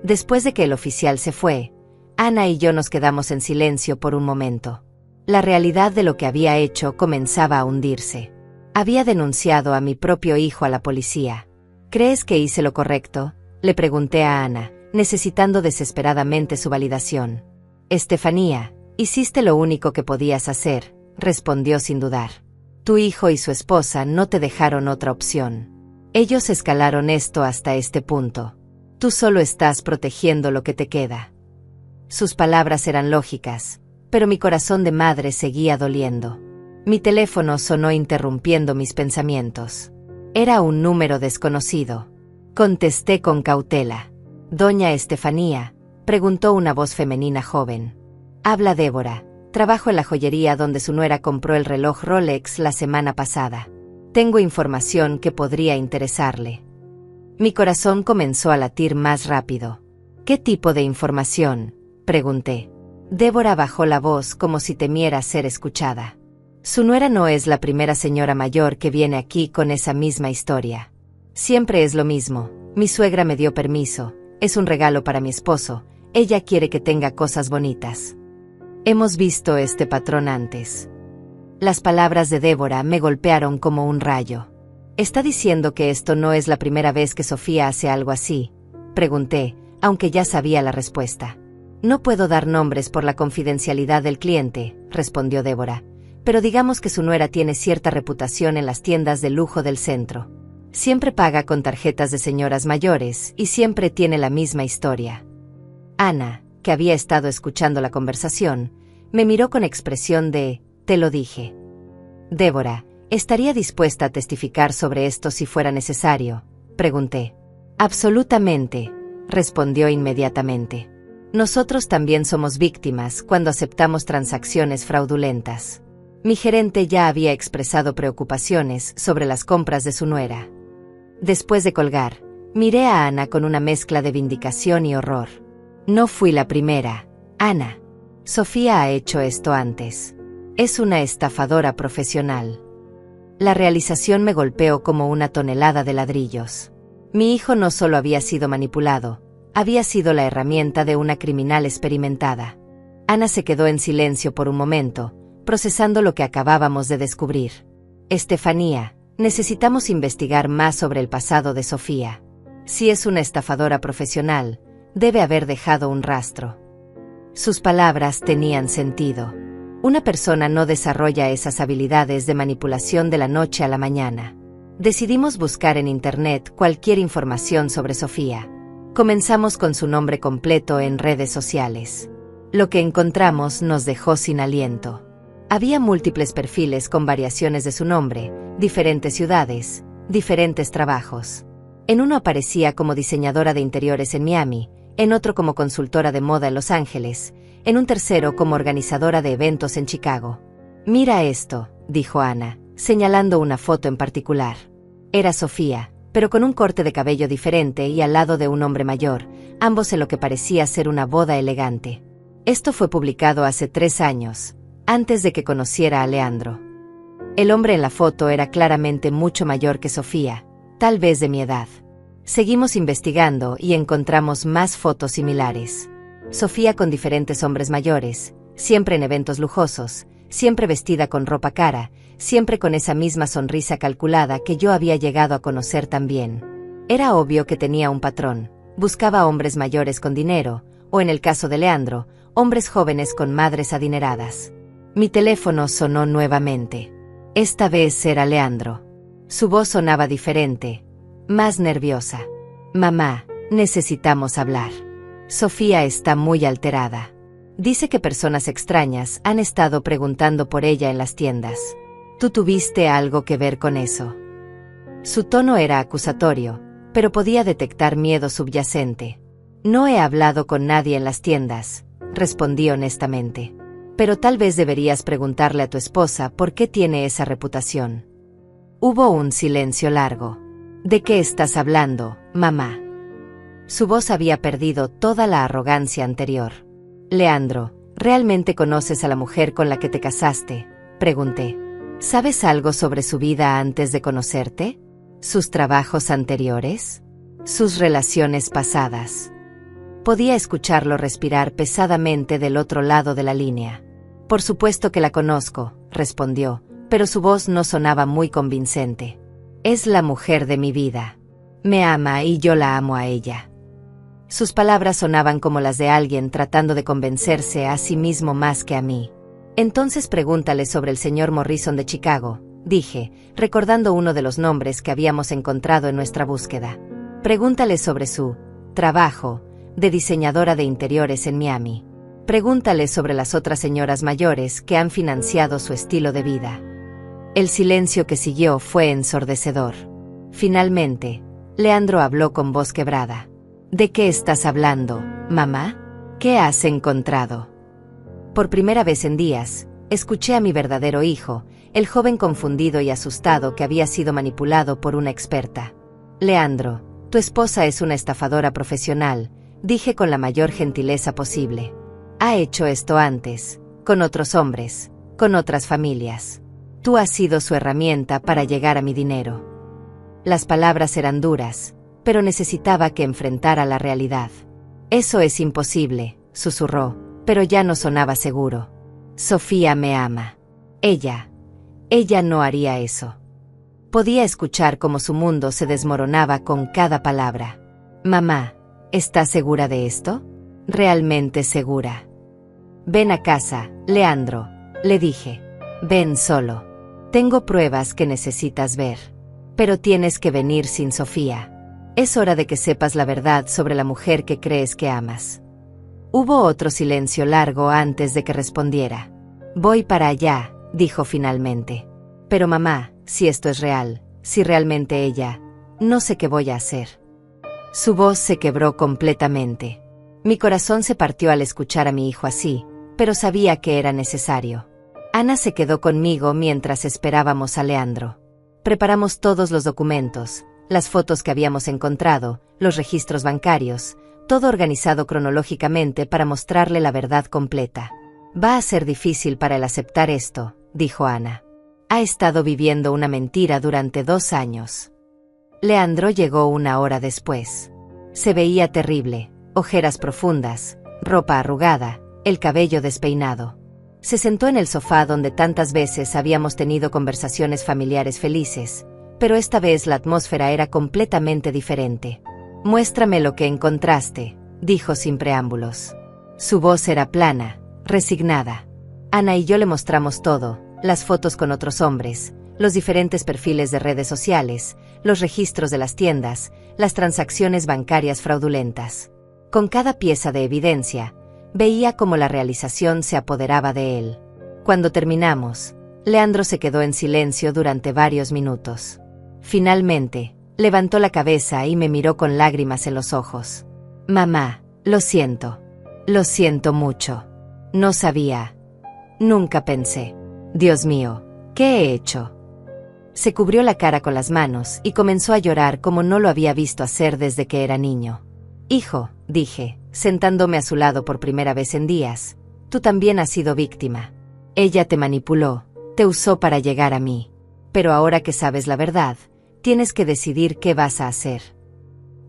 Después de que el oficial se fue, Ana y yo nos quedamos en silencio por un momento. La realidad de lo que había hecho comenzaba a hundirse. Había denunciado a mi propio hijo a la policía. ¿Crees que hice lo correcto?, Le pregunté a Ana, necesitando desesperadamente su validación. Estefanía, hiciste lo único que podías hacer, respondió sin dudar. Tu hijo y su esposa no te dejaron otra opción. Ellos escalaron esto hasta este punto. Tú solo estás protegiendo lo que te queda. Sus palabras eran lógicas, pero mi corazón de madre seguía doliendo. Mi teléfono sonó interrumpiendo mis pensamientos. Era un número desconocido. Contesté con cautela. Doña Estefanía, preguntó una voz femenina joven. Habla Débora. Trabajo en la joyería donde su nuera compró el reloj Rolex la semana pasada. Tengo información que podría interesarle. Mi corazón comenzó a latir más rápido. ¿Qué tipo de información?, pregunté. Débora bajó la voz como si temiera ser escuchada. Su nuera no es la primera señora mayor que viene aquí con esa misma historia. Siempre es lo mismo. Mi suegra me dio permiso. Es un regalo para mi esposo. Ella quiere que tenga cosas bonitas. Hemos visto este patrón antes. Las palabras de Débora me golpearon como un rayo. ¿Está diciendo que esto no es la primera vez que Sofía hace algo así?, pregunté, aunque ya sabía la respuesta. No puedo dar nombres por la confidencialidad del cliente, respondió Débora, pero digamos que su nuera tiene cierta reputación en las tiendas de lujo del centro. Siempre paga con tarjetas de señoras mayores y siempre tiene la misma historia. Ana, que había estado escuchando la conversación, me miró con expresión de «te lo dije». Débora, ¿estaría dispuesta a testificar sobre esto si fuera necesario?, pregunté. Absolutamente, respondió inmediatamente. Nosotros también somos víctimas cuando aceptamos transacciones fraudulentas. Mi gerente ya había expresado preocupaciones sobre las compras de su nuera. Después de colgar, miré a Ana con una mezcla de vindicación y horror. No fui la primera, Ana. Sofía ha hecho esto antes. Es una estafadora profesional. La realización me golpeó como una tonelada de ladrillos. Mi hijo no solo había sido manipulado, había sido la herramienta de una criminal experimentada. Ana se quedó en silencio por un momento, procesando lo que acabábamos de descubrir. Estefanía, necesitamos investigar más sobre el pasado de Sofía. Si es una estafadora profesional, debe haber dejado un rastro. Sus palabras tenían sentido. Una persona no desarrolla esas habilidades de manipulación de la noche a la mañana. Decidimos buscar en Internet cualquier información sobre Sofía. Comenzamos con su nombre completo en redes sociales. Lo que encontramos nos dejó sin aliento. Había múltiples perfiles con variaciones de su nombre, diferentes ciudades, diferentes trabajos. En uno aparecía como diseñadora de interiores en Miami, en otro como consultora de moda en Los Ángeles, en un tercero como organizadora de eventos en Chicago. Mira esto, dijo Ana, señalando una foto en particular. Era Sofía, pero con un corte de cabello diferente y al lado de un hombre mayor, ambos en lo que parecía ser una boda elegante. Esto fue publicado hace 3 años, antes de que conociera a Leandro. El hombre en la foto era claramente mucho mayor que Sofía, tal vez de mi edad. Seguimos investigando y encontramos más fotos similares. Sofía con diferentes hombres mayores, siempre en eventos lujosos, siempre vestida con ropa cara, siempre con esa misma sonrisa calculada que yo había llegado a conocer también. Era obvio que tenía un patrón, buscaba hombres mayores con dinero, o en el caso de Leandro, hombres jóvenes con madres adineradas. Mi teléfono sonó nuevamente. Esta vez era Leandro. Su voz sonaba diferente, más nerviosa. Mamá, necesitamos hablar. Sofía está muy alterada. Dice que personas extrañas han estado preguntando por ella en las tiendas. ¿Tú tuviste algo que ver con eso? Su tono era acusatorio, pero podía detectar miedo subyacente. No he hablado con nadie en las tiendas, respondí honestamente. Pero tal vez deberías preguntarle a tu esposa por qué tiene esa reputación. Hubo un silencio largo. ¿De qué estás hablando, mamá? Su voz había perdido toda la arrogancia anterior. Leandro, ¿realmente conoces a la mujer con la que te casaste?, pregunté. ¿Sabes algo sobre su vida antes de conocerte? ¿Sus trabajos anteriores? ¿Sus relaciones pasadas? Podía escucharlo respirar pesadamente del otro lado de la línea. Por supuesto que la conozco, respondió, pero su voz no sonaba muy convincente. Es la mujer de mi vida. Me ama y yo la amo a ella. Sus palabras sonaban como las de alguien tratando de convencerse a sí mismo más que a mí. Entonces pregúntale sobre el señor Morrison de Chicago, dije, recordando uno de los nombres que habíamos encontrado en nuestra búsqueda. Pregúntale sobre su trabajo de diseñadora de interiores en Miami. Pregúntale sobre las otras señoras mayores que han financiado su estilo de vida. El silencio que siguió fue ensordecedor. Finalmente, Leandro habló con voz quebrada. ¿De qué estás hablando, mamá? ¿Qué has encontrado? Por primera vez en días, escuché a mi verdadero hijo, el joven confundido y asustado que había sido manipulado por una experta. Leandro, tu esposa es una estafadora profesional, dije con la mayor gentileza posible. Ha hecho esto antes, con otros hombres, con otras familias. Tú has sido su herramienta para llegar a mi dinero. Las palabras eran duras, pero necesitaba que enfrentara la realidad. Eso es imposible, susurró, pero ya no sonaba seguro. Sofía me ama. Ella no haría eso. Podía escuchar cómo su mundo se desmoronaba con cada palabra. Mamá, ¿estás segura de esto? Realmente segura. Ven a casa, Leandro, le dije. Ven solo. Tengo pruebas que necesitas ver. Pero tienes que venir sin Sofía. Es hora de que sepas la verdad sobre la mujer que crees que amas. Hubo otro silencio largo antes de que respondiera. Voy para allá, dijo finalmente. Pero mamá, si esto es real, si realmente ella, no sé qué voy a hacer. Su voz se quebró completamente. Mi corazón se partió al escuchar a mi hijo así, pero sabía que era necesario. Ana se quedó conmigo mientras esperábamos a Leandro. Preparamos todos los documentos, las fotos que habíamos encontrado, los registros bancarios, todo organizado cronológicamente para mostrarle la verdad completa. Va a ser difícil para él aceptar esto, dijo Ana. Ha estado viviendo una mentira durante 2 años. Leandro llegó 1 hora después. Se veía terrible, ojeras profundas, ropa arrugada, el cabello despeinado. Se sentó en el sofá donde tantas veces habíamos tenido conversaciones familiares felices, pero esta vez la atmósfera era completamente diferente. Muéstrame lo que encontraste, dijo sin preámbulos. Su voz era plana, resignada. Ana y yo le mostramos todo, las fotos con otros hombres, los diferentes perfiles de redes sociales, los registros de las tiendas, las transacciones bancarias fraudulentas. Con cada pieza de evidencia, veía cómo la realización se apoderaba de él. Cuando terminamos, Leandro se quedó en silencio durante varios minutos. Finalmente, levantó la cabeza y me miró con lágrimas en los ojos. Mamá, lo siento mucho. No sabía. Nunca pensé. Dios mío, ¿qué he hecho? Se cubrió la cara con las manos y comenzó a llorar como no lo había visto hacer desde que era niño. Hijo, dije, sentándome a su lado por primera vez en días, tú también has sido víctima. Ella te manipuló, te usó para llegar a mí. Pero ahora que sabes la verdad, tienes que decidir qué vas a hacer.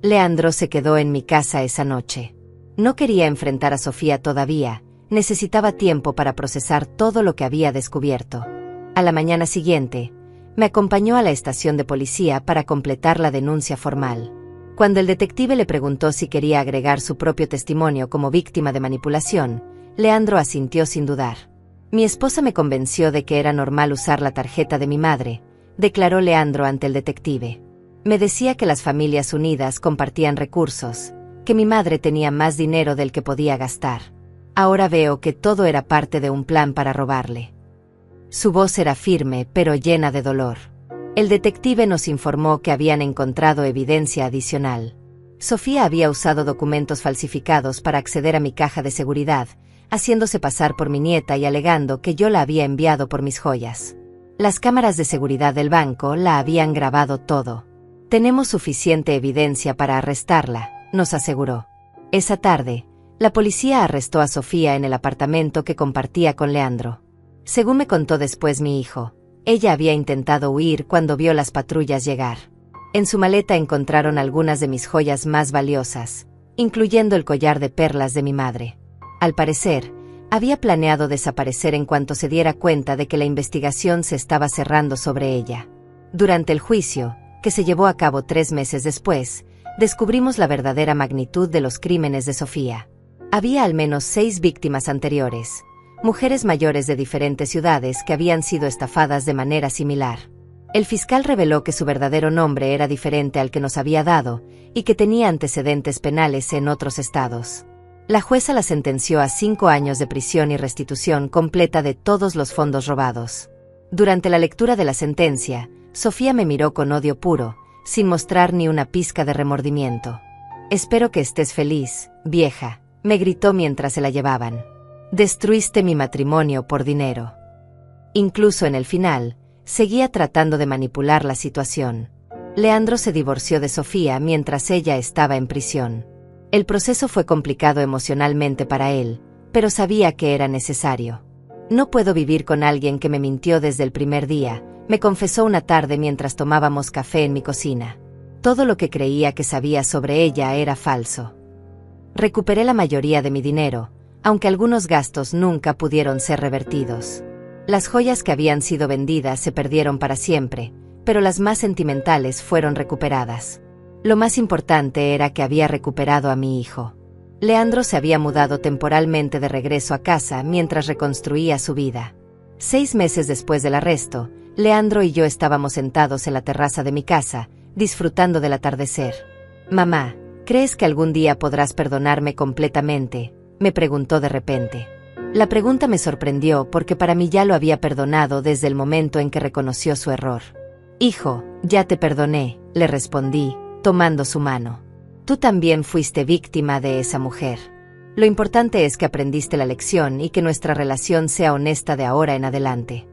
Leandro se quedó en mi casa esa noche. No quería enfrentar a Sofía todavía, necesitaba tiempo para procesar todo lo que había descubierto. A la mañana siguiente, me acompañó a la estación de policía para completar la denuncia formal. Cuando el detective le preguntó si quería agregar su propio testimonio como víctima de manipulación, Leandro asintió sin dudar. Mi esposa me convenció de que era normal usar la tarjeta de mi madre, declaró Leandro ante el detective. Me decía que las familias unidas compartían recursos, que mi madre tenía más dinero del que podía gastar. Ahora veo que todo era parte de un plan para robarle. Su voz era firme pero llena de dolor. El detective nos informó que habían encontrado evidencia adicional. Sofía había usado documentos falsificados para acceder a mi caja de seguridad, haciéndose pasar por mi nieta y alegando que yo la había enviado por mis joyas. Las cámaras de seguridad del banco la habían grabado todo. Tenemos suficiente evidencia para arrestarla, nos aseguró. Esa tarde, la policía arrestó a Sofía en el apartamento que compartía con Leandro. Según me contó después mi hijo, ella había intentado huir cuando vio las patrullas llegar. En su maleta encontraron algunas de mis joyas más valiosas, incluyendo el collar de perlas de mi madre. Al parecer, había planeado desaparecer en cuanto se diera cuenta de que la investigación se estaba cerrando sobre ella. Durante el juicio, que se llevó a cabo 3 meses después, descubrimos la verdadera magnitud de los crímenes de Sofía. Había al menos 6 víctimas anteriores, mujeres mayores de diferentes ciudades que habían sido estafadas de manera similar. El fiscal reveló que su verdadero nombre era diferente al que nos había dado y que tenía antecedentes penales en otros estados. La jueza la sentenció a 5 años de prisión y restitución completa de todos los fondos robados. Durante la lectura de la sentencia, Sofía me miró con odio puro, sin mostrar ni una pizca de remordimiento. «Espero que estés feliz, vieja», me gritó mientras se la llevaban. «Destruiste mi matrimonio por dinero». Incluso en el final, seguía tratando de manipular la situación. Leandro se divorció de Sofía mientras ella estaba en prisión. El proceso fue complicado emocionalmente para él, pero sabía que era necesario. «No puedo vivir con alguien que me mintió desde el primer día», me confesó una tarde mientras tomábamos café en mi cocina. Todo lo que creía que sabía sobre ella era falso. Recuperé la mayoría de mi dinero, aunque algunos gastos nunca pudieron ser revertidos. Las joyas que habían sido vendidas se perdieron para siempre, pero las más sentimentales fueron recuperadas. Lo más importante era que había recuperado a mi hijo. Leandro se había mudado temporalmente de regreso a casa mientras reconstruía su vida. 6 meses después del arresto, Leandro y yo estábamos sentados en la terraza de mi casa, disfrutando del atardecer. «Mamá, ¿crees que algún día podrás perdonarme completamente?», me preguntó de repente. La pregunta me sorprendió porque para mí ya lo había perdonado desde el momento en que reconoció su error. «Hijo, ya te perdoné», le respondí, tomando su mano. «Tú también fuiste víctima de esa mujer. Lo importante es que aprendiste la lección y que nuestra relación sea honesta de ahora en adelante».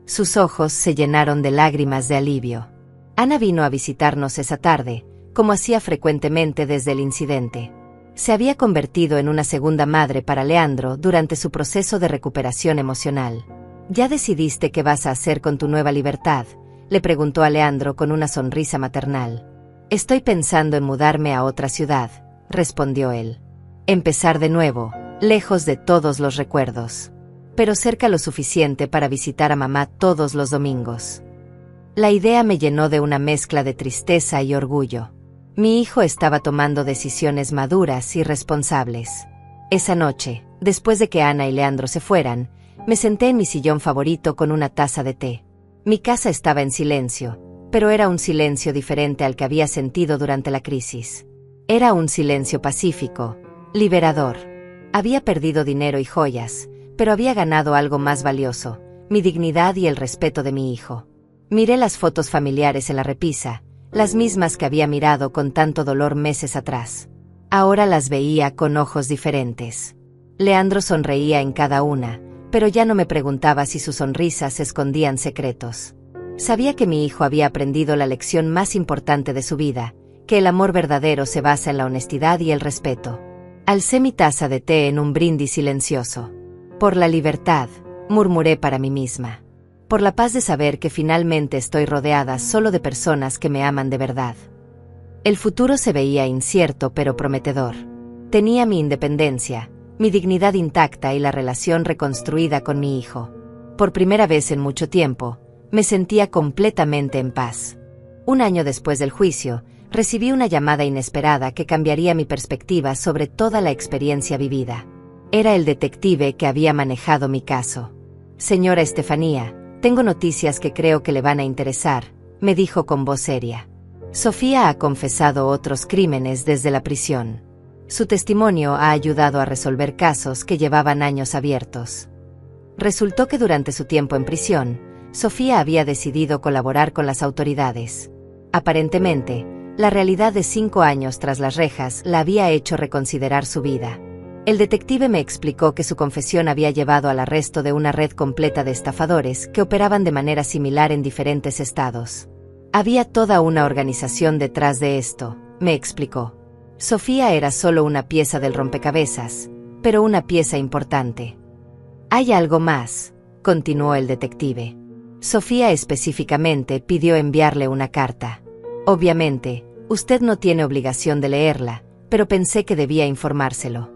Sus ojos se llenaron de lágrimas de alivio. Ana vino a visitarnos esa tarde, como hacía frecuentemente desde el incidente. Se había convertido en una segunda madre para Leandro durante su proceso de recuperación emocional. «¿Ya decidiste qué vas a hacer con tu nueva libertad?», le preguntó a Leandro con una sonrisa maternal. «Estoy pensando en mudarme a otra ciudad», respondió él. «Empezar de nuevo, lejos de todos los recuerdos, pero cerca lo suficiente para visitar a mamá todos los domingos». La idea me llenó de una mezcla de tristeza y orgullo. Mi hijo estaba tomando decisiones maduras y responsables. Esa noche, después de que Ana y Leandro se fueran, me senté en mi sillón favorito con una taza de té. Mi casa estaba en silencio, pero era un silencio diferente al que había sentido durante la crisis. Era un silencio pacífico, liberador. Había perdido dinero y joyas, pero había ganado algo más valioso, mi dignidad y el respeto de mi hijo. Miré las fotos familiares en la repisa, las mismas que había mirado con tanto dolor meses atrás. Ahora las veía con ojos diferentes. Leandro sonreía en cada una, pero ya no me preguntaba si sus sonrisas escondían secretos. Sabía que mi hijo había aprendido la lección más importante de su vida, que el amor verdadero se basa en la honestidad y el respeto. Alcé mi taza de té en un brindis silencioso. «Por la libertad», murmuré para mí misma. «Por la paz de saber que finalmente estoy rodeada solo de personas que me aman de verdad». El futuro se veía incierto pero prometedor. Tenía mi independencia, mi dignidad intacta y la relación reconstruida con mi hijo. Por primera vez en mucho tiempo, me sentía completamente en paz. 1 año después del juicio, recibí una llamada inesperada que cambiaría mi perspectiva sobre toda la experiencia vivida. Era el detective que había manejado mi caso. «Señora Estefanía, tengo noticias que creo que le van a interesar», me dijo con voz seria. «Sofía ha confesado otros crímenes desde la prisión. Su testimonio ha ayudado a resolver casos que llevaban años abiertos». Resultó que durante su tiempo en prisión, Sofía había decidido colaborar con las autoridades. Aparentemente, la realidad de 5 años tras las rejas la había hecho reconsiderar su vida. El detective me explicó que su confesión había llevado al arresto de una red completa de estafadores que operaban de manera similar en diferentes estados. Había toda una organización detrás de esto, me explicó. Sofía era solo una pieza del rompecabezas, pero una pieza importante. «Hay algo más», continuó el detective. «Sofía específicamente pidió enviarle una carta. Obviamente, usted no tiene obligación de leerla, pero pensé que debía informárselo».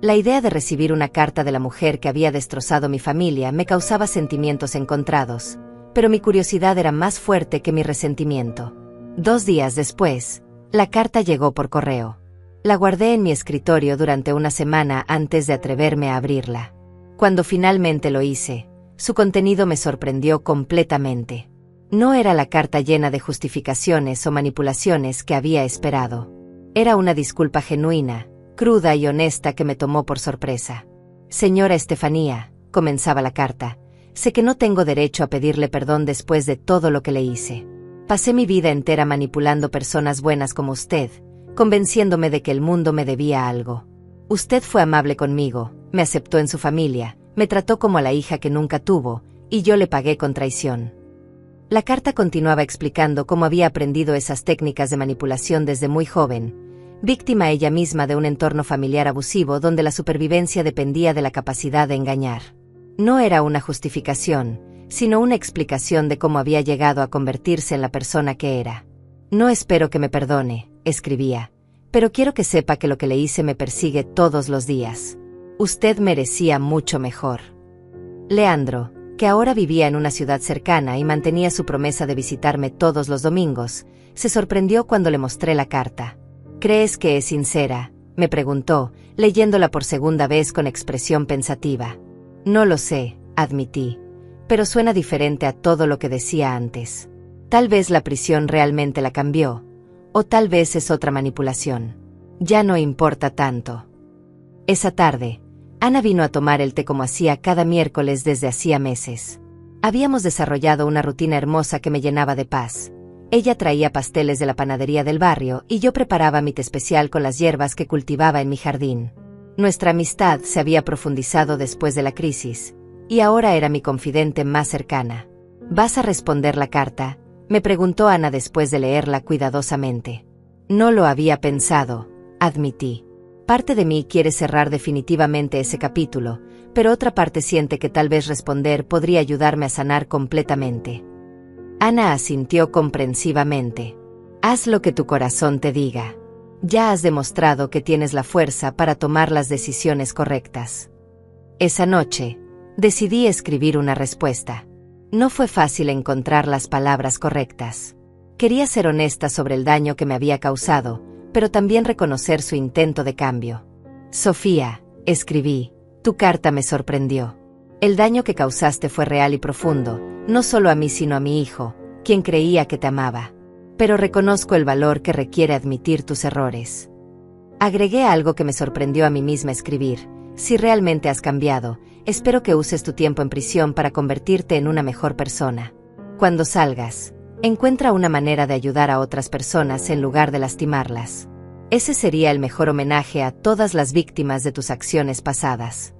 La idea de recibir una carta de la mujer que había destrozado mi familia me causaba sentimientos encontrados, pero mi curiosidad era más fuerte que mi resentimiento. 2 días después, La carta llegó por correo. La guardé en mi escritorio durante una semana antes de atreverme a abrirla. Cuando finalmente lo hice, su contenido me sorprendió completamente. No era la carta llena de justificaciones o manipulaciones que había esperado. Era una disculpa genuina, cruda y honesta que me tomó por sorpresa. Señora Estefanía, comenzaba la carta, sé que no tengo derecho a pedirle perdón después de todo lo que le hice. Pasé mi vida entera manipulando personas buenas como usted, convenciéndome de que el mundo me debía algo. Usted fue amable conmigo, me aceptó en su familia, me trató como a la hija que nunca tuvo, y yo le pagué con traición. La carta continuaba explicando cómo había aprendido esas técnicas de manipulación desde muy joven, víctima ella misma de un entorno familiar abusivo donde la supervivencia dependía de la capacidad de engañar. No era una justificación, sino una explicación de cómo había llegado a convertirse en la persona que era. No espero que me perdone, escribía, pero quiero que sepa que lo que le hice me persigue todos los días. Usted merecía mucho mejor. Leandro, que ahora vivía en una ciudad cercana y mantenía su promesa de visitarme todos los domingos, se sorprendió cuando le mostré la carta. ¿Crees que es sincera?, me preguntó, leyéndola por segunda vez con expresión pensativa. No lo sé, admití, pero suena diferente a todo lo que decía antes. Tal vez la prisión realmente la cambió, o tal vez es otra manipulación. Ya no importa tanto. Esa tarde, Ana vino a tomar el té como hacía cada miércoles desde hacía meses. Habíamos desarrollado una rutina hermosa que me llenaba de paz. Ella traía pasteles de la panadería del barrio y yo preparaba mi té especial con las hierbas que cultivaba en mi jardín. Nuestra amistad se había profundizado después de la crisis, y ahora era mi confidente más cercana. ¿Vas a responder la carta?, me preguntó Ana después de leerla cuidadosamente. No lo había pensado, admití. Parte de mí quiere cerrar definitivamente ese capítulo, pero otra parte siente que tal vez responder podría ayudarme a sanar completamente. Ana asintió comprensivamente. Haz lo que tu corazón te diga. Ya has demostrado que tienes la fuerza para tomar las decisiones correctas. Esa noche, decidí escribir una respuesta. No fue fácil encontrar las palabras correctas. Quería ser honesta sobre el daño que me había causado, pero también reconocer su intento de cambio. Sofía, escribí, tu carta me sorprendió. El daño que causaste fue real y profundo, no solo a mí sino a mi hijo, quien creía que te amaba. Pero reconozco el valor que requiere admitir tus errores. Agregué algo que me sorprendió a mí misma escribir. Si realmente has cambiado, espero que uses tu tiempo en prisión para convertirte en una mejor persona. Cuando salgas, encuentra una manera de ayudar a otras personas en lugar de lastimarlas. Ese sería el mejor homenaje a todas las víctimas de tus acciones pasadas.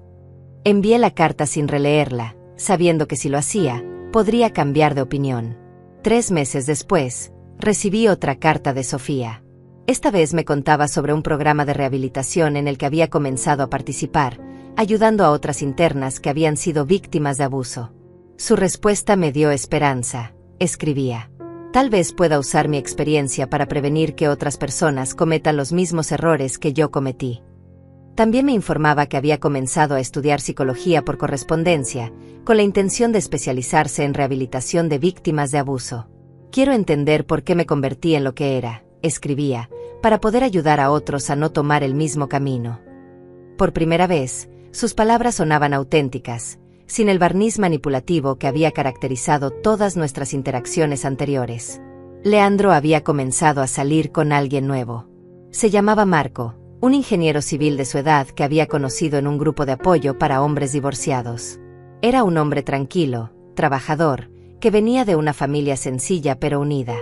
Envié la carta sin releerla, sabiendo que si lo hacía, podría cambiar de opinión. 3 meses después, recibí otra carta de Sofía. Esta vez me contaba sobre un programa de rehabilitación en el que había comenzado a participar, ayudando a otras internas que habían sido víctimas de abuso. Su respuesta me dio esperanza, escribía. Tal vez pueda usar mi experiencia para prevenir que otras personas cometan los mismos errores que yo cometí. También me informaba que había comenzado a estudiar psicología por correspondencia, con la intención de especializarse en rehabilitación de víctimas de abuso. Quiero entender por qué me convertí en lo que era, escribía, para poder ayudar a otros a no tomar el mismo camino. Por primera vez, sus palabras sonaban auténticas, sin el barniz manipulativo que había caracterizado todas nuestras interacciones anteriores. Leandro había comenzado a salir con alguien nuevo. Se llamaba Marco, un ingeniero civil de su edad que había conocido en un grupo de apoyo para hombres divorciados. Era un hombre tranquilo, trabajador, que venía de una familia sencilla pero unida.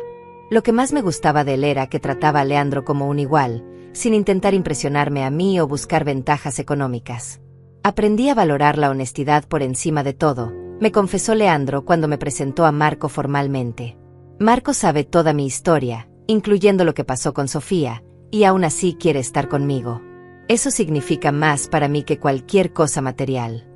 Lo que más me gustaba de él era que trataba a Leandro como un igual, sin intentar impresionarme a mí o buscar ventajas económicas. Aprendí a valorar la honestidad por encima de todo, me confesó Leandro cuando me presentó a Marco formalmente. Marco sabe toda mi historia, incluyendo lo que pasó con Sofía, y aún así quiere estar conmigo. Eso significa más para mí que cualquier cosa material.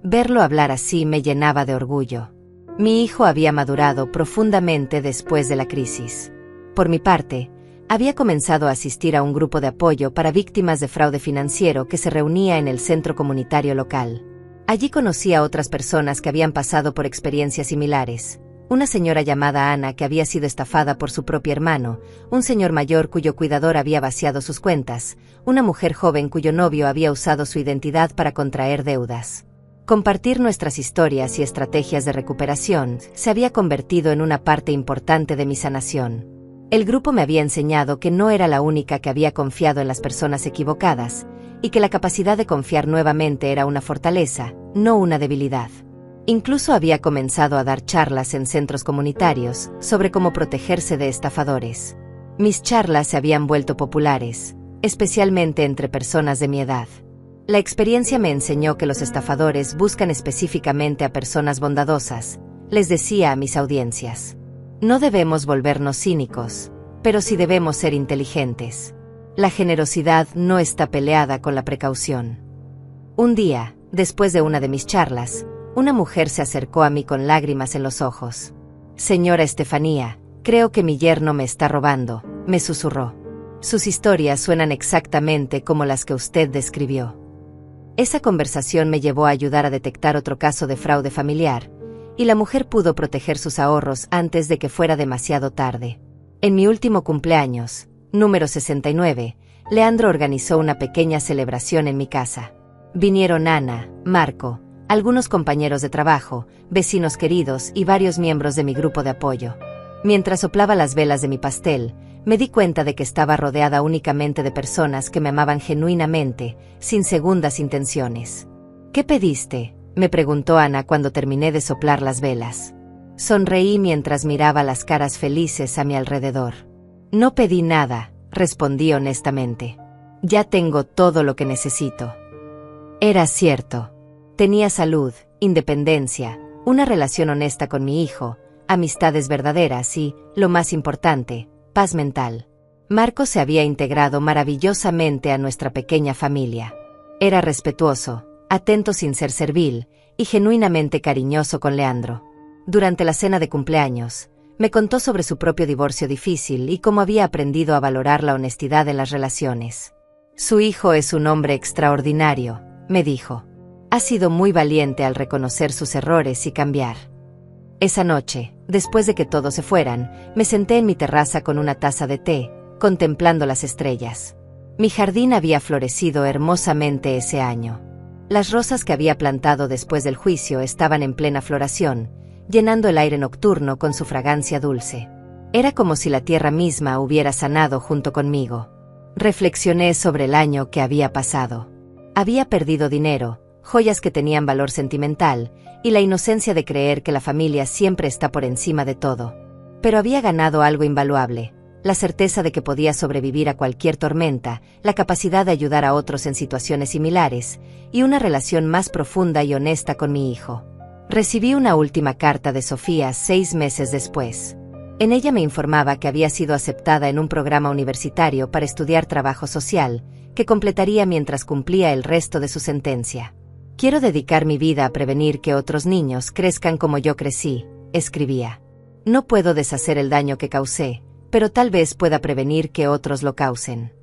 Verlo hablar así me llenaba de orgullo. Mi hijo había madurado profundamente después de la crisis. Por mi parte, había comenzado a asistir a un grupo de apoyo para víctimas de fraude financiero que se reunía en el centro comunitario local. Allí conocí a otras personas que habían pasado por experiencias similares, Una señora llamada Ana que había sido estafada por su propio hermano, un señor mayor cuyo cuidador había vaciado sus cuentas, una mujer joven cuyo novio había usado su identidad para contraer deudas. Compartir nuestras historias y estrategias de recuperación se había convertido en una parte importante de mi sanación. El grupo me había enseñado que no era la única que había confiado en las personas equivocadas, y que la capacidad de confiar nuevamente era una fortaleza, no una debilidad. Incluso había comenzado a dar charlas en centros comunitarios sobre cómo protegerse de estafadores. Mis charlas se habían vuelto populares, especialmente entre personas de mi edad. La experiencia me enseñó que los estafadores buscan específicamente a personas bondadosas, les decía a mis audiencias. No debemos volvernos cínicos, pero sí debemos ser inteligentes. La generosidad no está peleada con la precaución. Un día, después de una de mis charlas, una mujer se acercó a mí con lágrimas en los ojos. «Señora Estefanía, creo que mi yerno me está robando», me susurró. «Sus historias suenan exactamente como las que usted describió». Esa conversación me llevó a ayudar a detectar otro caso de fraude familiar, y la mujer pudo proteger sus ahorros antes de que fuera demasiado tarde. En mi último cumpleaños, número 69, Leandro organizó una pequeña celebración en mi casa. Vinieron Ana, Marco, algunos compañeros de trabajo, vecinos queridos y varios miembros de mi grupo de apoyo. Mientras soplaba las velas de mi pastel, me di cuenta de que estaba rodeada únicamente de personas que me amaban genuinamente, sin segundas intenciones. «¿Qué pediste?», me preguntó Ana cuando terminé de soplar las velas. Sonreí mientras miraba las caras felices a mi alrededor. «No pedí nada», respondí honestamente. «Ya tengo todo lo que necesito». Era cierto. Tenía salud, independencia, una relación honesta con mi hijo, amistades verdaderas y, lo más importante, paz mental. Marco se había integrado maravillosamente a nuestra pequeña familia. Era respetuoso, atento sin ser servil, y genuinamente cariñoso con Leandro. Durante la cena de cumpleaños, me contó sobre su propio divorcio difícil y cómo había aprendido a valorar la honestidad en las relaciones. «Su hijo es un hombre extraordinario», me dijo. «Ha sido muy valiente al reconocer sus errores y cambiar». Esa noche, después de que todos se fueran, me senté en mi terraza con una taza de té, contemplando las estrellas. Mi jardín había florecido hermosamente ese año. Las rosas que había plantado después del juicio estaban en plena floración, llenando el aire nocturno con su fragancia dulce. Era como si la tierra misma hubiera sanado junto conmigo. Reflexioné sobre el año que había pasado. Había perdido dinero, joyas que tenían valor sentimental, y la inocencia de creer que la familia siempre está por encima de todo. Pero había ganado algo invaluable, la certeza de que podía sobrevivir a cualquier tormenta, la capacidad de ayudar a otros en situaciones similares, y una relación más profunda y honesta con mi hijo. Recibí una última carta de Sofía 6 meses después. En ella me informaba que había sido aceptada en un programa universitario para estudiar trabajo social, que completaría mientras cumplía el resto de su sentencia. «Quiero dedicar mi vida a prevenir que otros niños crezcan como yo crecí», escribía. «No puedo deshacer el daño que causé, pero tal vez pueda prevenir que otros lo causen».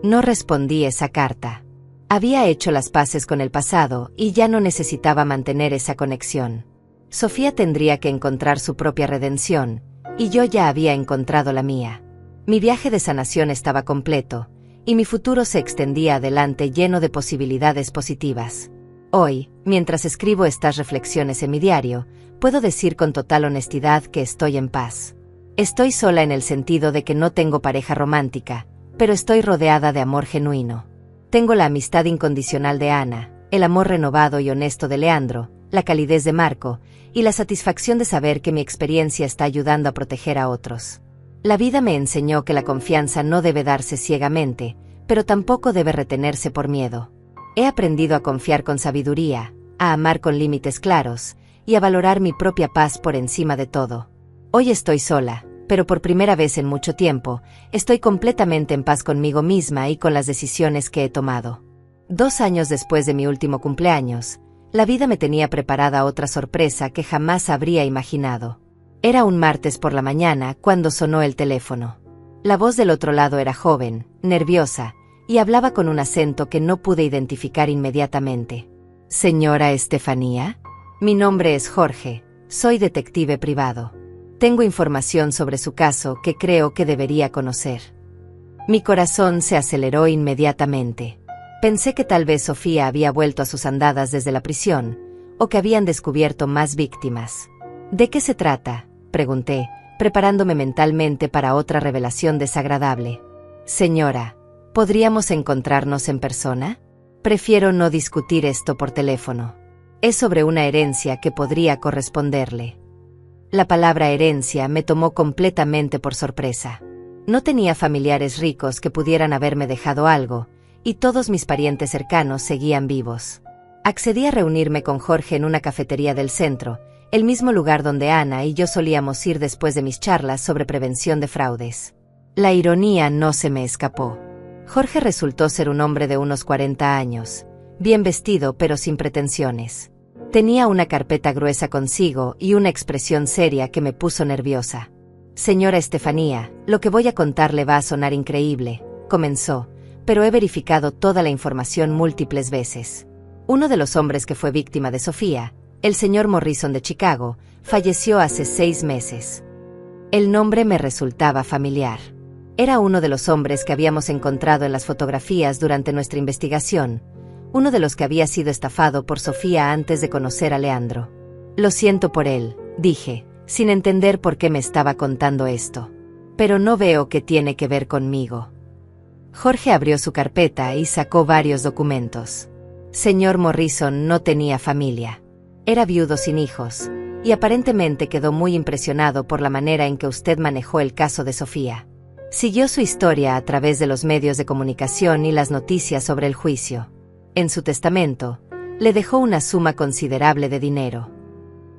No respondí esa carta. Había hecho las paces con el pasado y ya no necesitaba mantener esa conexión. Sofía tendría que encontrar su propia redención, y yo ya había encontrado la mía. Mi viaje de sanación estaba completo, y mi futuro se extendía adelante lleno de posibilidades positivas. Hoy, mientras escribo estas reflexiones en mi diario, puedo decir con total honestidad que estoy en paz. Estoy sola en el sentido de que no tengo pareja romántica, pero estoy rodeada de amor genuino. Tengo la amistad incondicional de Ana, el amor renovado y honesto de Leandro, la calidez de Marco, y la satisfacción de saber que mi experiencia está ayudando a proteger a otros. La vida me enseñó que la confianza no debe darse ciegamente, pero tampoco debe retenerse por miedo. He aprendido a confiar con sabiduría, a amar con límites claros, y a valorar mi propia paz por encima de todo. Hoy estoy sola, pero por primera vez en mucho tiempo, estoy completamente en paz conmigo misma y con las decisiones que he tomado. 2 años después de mi último cumpleaños, la vida me tenía preparada otra sorpresa que jamás habría imaginado. Era un martes por la mañana cuando sonó el teléfono. La voz del otro lado era joven, nerviosa, y hablaba con un acento que no pude identificar inmediatamente. «¿Señora Estefanía?» «Mi nombre es Jorge. Soy detective privado. Tengo información sobre su caso que creo que debería conocer. Mi corazón se aceleró inmediatamente. Pensé que tal vez Sofía había vuelto a sus andadas desde la prisión, o que habían descubierto más víctimas. ¿De qué se trata?, pregunté, preparándome mentalmente para otra revelación desagradable. Señora, ¿podríamos encontrarnos en persona? Prefiero no discutir esto por teléfono. Es sobre una herencia que podría corresponderle. La palabra herencia me tomó completamente por sorpresa. No tenía familiares ricos que pudieran haberme dejado algo, y todos mis parientes cercanos seguían vivos. Accedí a reunirme con Jorge en una cafetería del centro, el mismo lugar donde Ana y yo solíamos ir después de mis charlas sobre prevención de fraudes. La ironía no se me escapó. Jorge resultó ser un hombre de unos 40 años, bien vestido pero sin pretensiones. Tenía una carpeta gruesa consigo y una expresión seria que me puso nerviosa. Señora Estefanía, lo que voy a contarle va a sonar increíble, comenzó, pero he verificado toda la información múltiples veces. Uno de los hombres que fue víctima de Sofía, el señor Morrison de Chicago, falleció hace 6 meses. El nombre me resultaba familiar. Era uno de los hombres que habíamos encontrado en las fotografías durante nuestra investigación, uno de los que había sido estafado por Sofía antes de conocer a Leandro. Lo siento por él, dije, sin entender por qué me estaba contando esto. Pero no veo qué tiene que ver conmigo. Jorge abrió su carpeta y sacó varios documentos. Señor Morrison no tenía familia. Era viudo sin hijos, y aparentemente quedó muy impresionado por la manera en que usted manejó el caso de Sofía. Siguió su historia a través de los medios de comunicación y las noticias sobre el juicio. En su testamento, le dejó una suma considerable de dinero.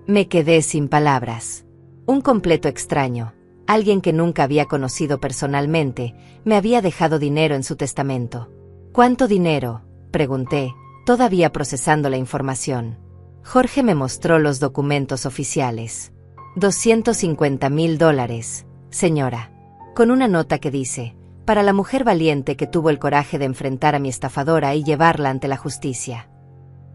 Me quedé sin palabras. Un completo extraño, alguien que nunca había conocido personalmente, me había dejado dinero en su testamento. ¿Cuánto dinero?, pregunté, todavía procesando la información. Jorge me mostró los documentos oficiales. $250,000, señora. Con una nota que dice, para la mujer valiente que tuvo el coraje de enfrentar a mi estafadora y llevarla ante la justicia.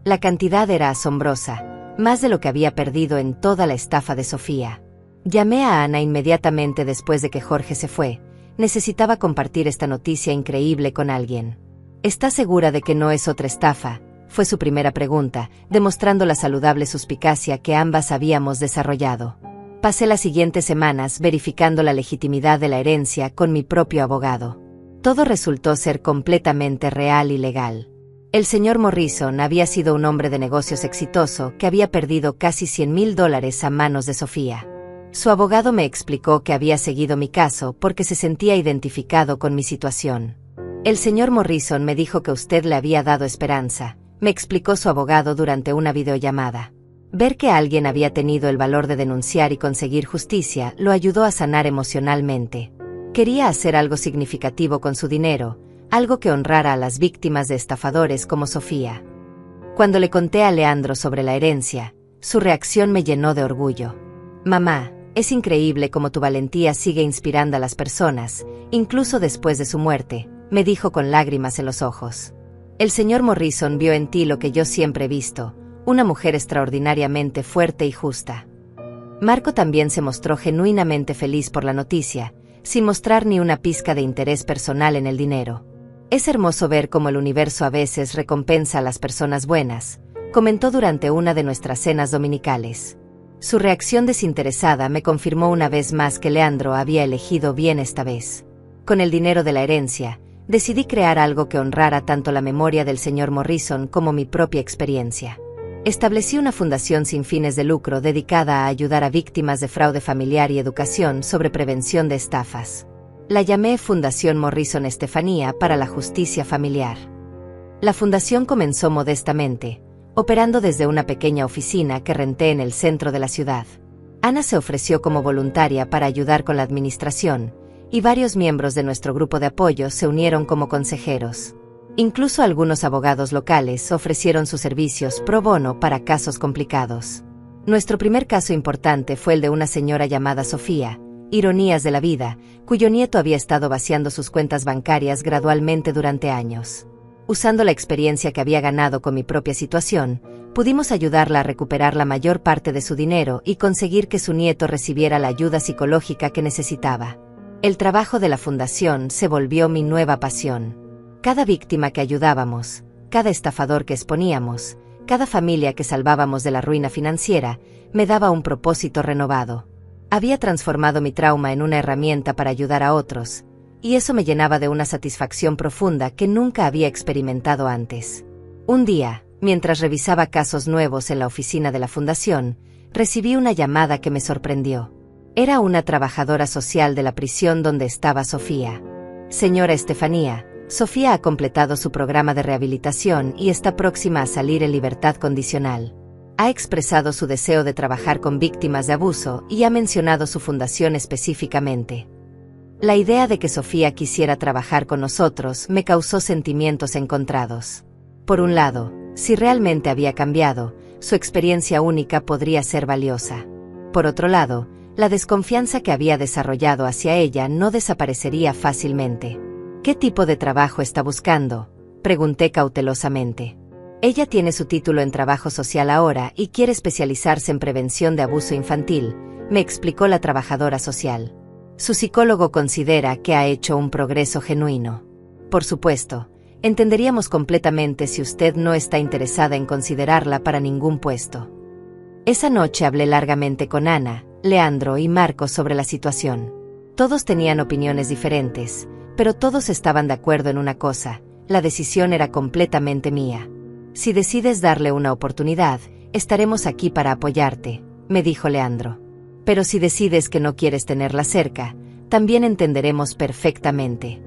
La cantidad era asombrosa, más de lo que había perdido en toda la estafa de Sofía. Llamé a Ana inmediatamente después de que Jorge se fue. Necesitaba compartir esta noticia increíble con alguien. ¿Está segura de que no es otra estafa?, fue su primera pregunta, demostrando la saludable suspicacia que ambas habíamos desarrollado. Pasé las siguientes semanas verificando la legitimidad de la herencia con mi propio abogado. Todo resultó ser completamente real y legal. El señor Morrison había sido un hombre de negocios exitoso que había perdido casi $100,000 a manos de Sofía. Su abogado me explicó que había seguido mi caso porque se sentía identificado con mi situación. El señor Morrison me dijo que usted le había dado esperanza, me explicó su abogado durante una videollamada. Ver que alguien había tenido el valor de denunciar y conseguir justicia lo ayudó a sanar emocionalmente. Quería hacer algo significativo con su dinero, algo que honrara a las víctimas de estafadores como Sofía. Cuando le conté a Leandro sobre la herencia, su reacción me llenó de orgullo. Mamá, es increíble cómo tu valentía sigue inspirando a las personas, incluso después de su muerte, me dijo con lágrimas en los ojos. El señor Morrison vio en ti lo que yo siempre he visto, una mujer extraordinariamente fuerte y justa. Marco también se mostró genuinamente feliz por la noticia, sin mostrar ni una pizca de interés personal en el dinero. Es hermoso ver cómo el universo a veces recompensa a las personas buenas, comentó durante una de nuestras cenas dominicales. Su reacción desinteresada me confirmó una vez más que Leandro había elegido bien esta vez. Con el dinero de la herencia, decidí crear algo que honrara tanto la memoria del señor Morrison como mi propia experiencia. Establecí una fundación sin fines de lucro dedicada a ayudar a víctimas de fraude familiar y educación sobre prevención de estafas. La llamé Fundación Morrison Estefanía para la Justicia Familiar. La fundación comenzó modestamente, operando desde una pequeña oficina que renté en el centro de la ciudad. Ana se ofreció como voluntaria para ayudar con la administración, y varios miembros de nuestro grupo de apoyo se unieron como consejeros. Incluso algunos abogados locales ofrecieron sus servicios pro bono para casos complicados. Nuestro primer caso importante fue el de una señora llamada Sofía, ironías de la vida, cuyo nieto había estado vaciando sus cuentas bancarias gradualmente durante años. Usando la experiencia que había ganado con mi propia situación, pudimos ayudarla a recuperar la mayor parte de su dinero y conseguir que su nieto recibiera la ayuda psicológica que necesitaba. El trabajo de la fundación se volvió mi nueva pasión. Cada víctima que ayudábamos, cada estafador que exponíamos, cada familia que salvábamos de la ruina financiera, me daba un propósito renovado. Había transformado mi trauma en una herramienta para ayudar a otros, y eso me llenaba de una satisfacción profunda que nunca había experimentado antes. Un día, mientras revisaba casos nuevos en la oficina de la fundación, recibí una llamada que me sorprendió. Era una trabajadora social de la prisión donde estaba Sofía. Señora Estefanía, Sofía ha completado su programa de rehabilitación y está próxima a salir en libertad condicional. Ha expresado su deseo de trabajar con víctimas de abuso y ha mencionado su fundación específicamente. La idea de que Sofía quisiera trabajar con nosotros me causó sentimientos encontrados. Por un lado, si realmente había cambiado, su experiencia única podría ser valiosa. Por otro lado, la desconfianza que había desarrollado hacia ella no desaparecería fácilmente. ¿Qué tipo de trabajo está buscando?, pregunté cautelosamente. Ella tiene su título en trabajo social ahora y quiere especializarse en prevención de abuso infantil, me explicó la trabajadora social. Su psicólogo considera que ha hecho un progreso genuino. Por supuesto, entenderíamos completamente si usted no está interesada en considerarla para ningún puesto. Esa noche hablé largamente con Ana, Leandro y Marcos sobre la situación. Todos tenían opiniones diferentes, pero todos estaban de acuerdo en una cosa: la decisión era completamente mía. Si decides darle una oportunidad, estaremos aquí para apoyarte, me dijo Leandro. Pero si decides que no quieres tenerla cerca, también entenderemos perfectamente.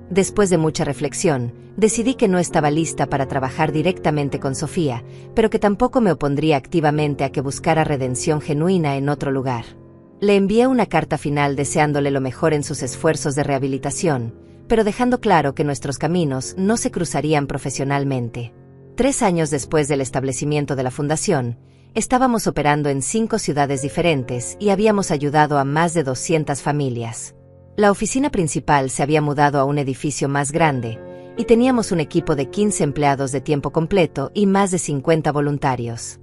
Después de mucha reflexión, decidí que no estaba lista para trabajar directamente con Sofía, pero que tampoco me opondría activamente a que buscara redención genuina en otro lugar. Le envié una carta final deseándole lo mejor en sus esfuerzos de rehabilitación, pero dejando claro que nuestros caminos no se cruzarían profesionalmente. 3 años después del establecimiento de la fundación, estábamos operando en 5 ciudades diferentes y habíamos ayudado a más de 200 familias. La oficina principal se había mudado a un edificio más grande, y teníamos un equipo de 15 empleados de tiempo completo y más de 50 voluntarios.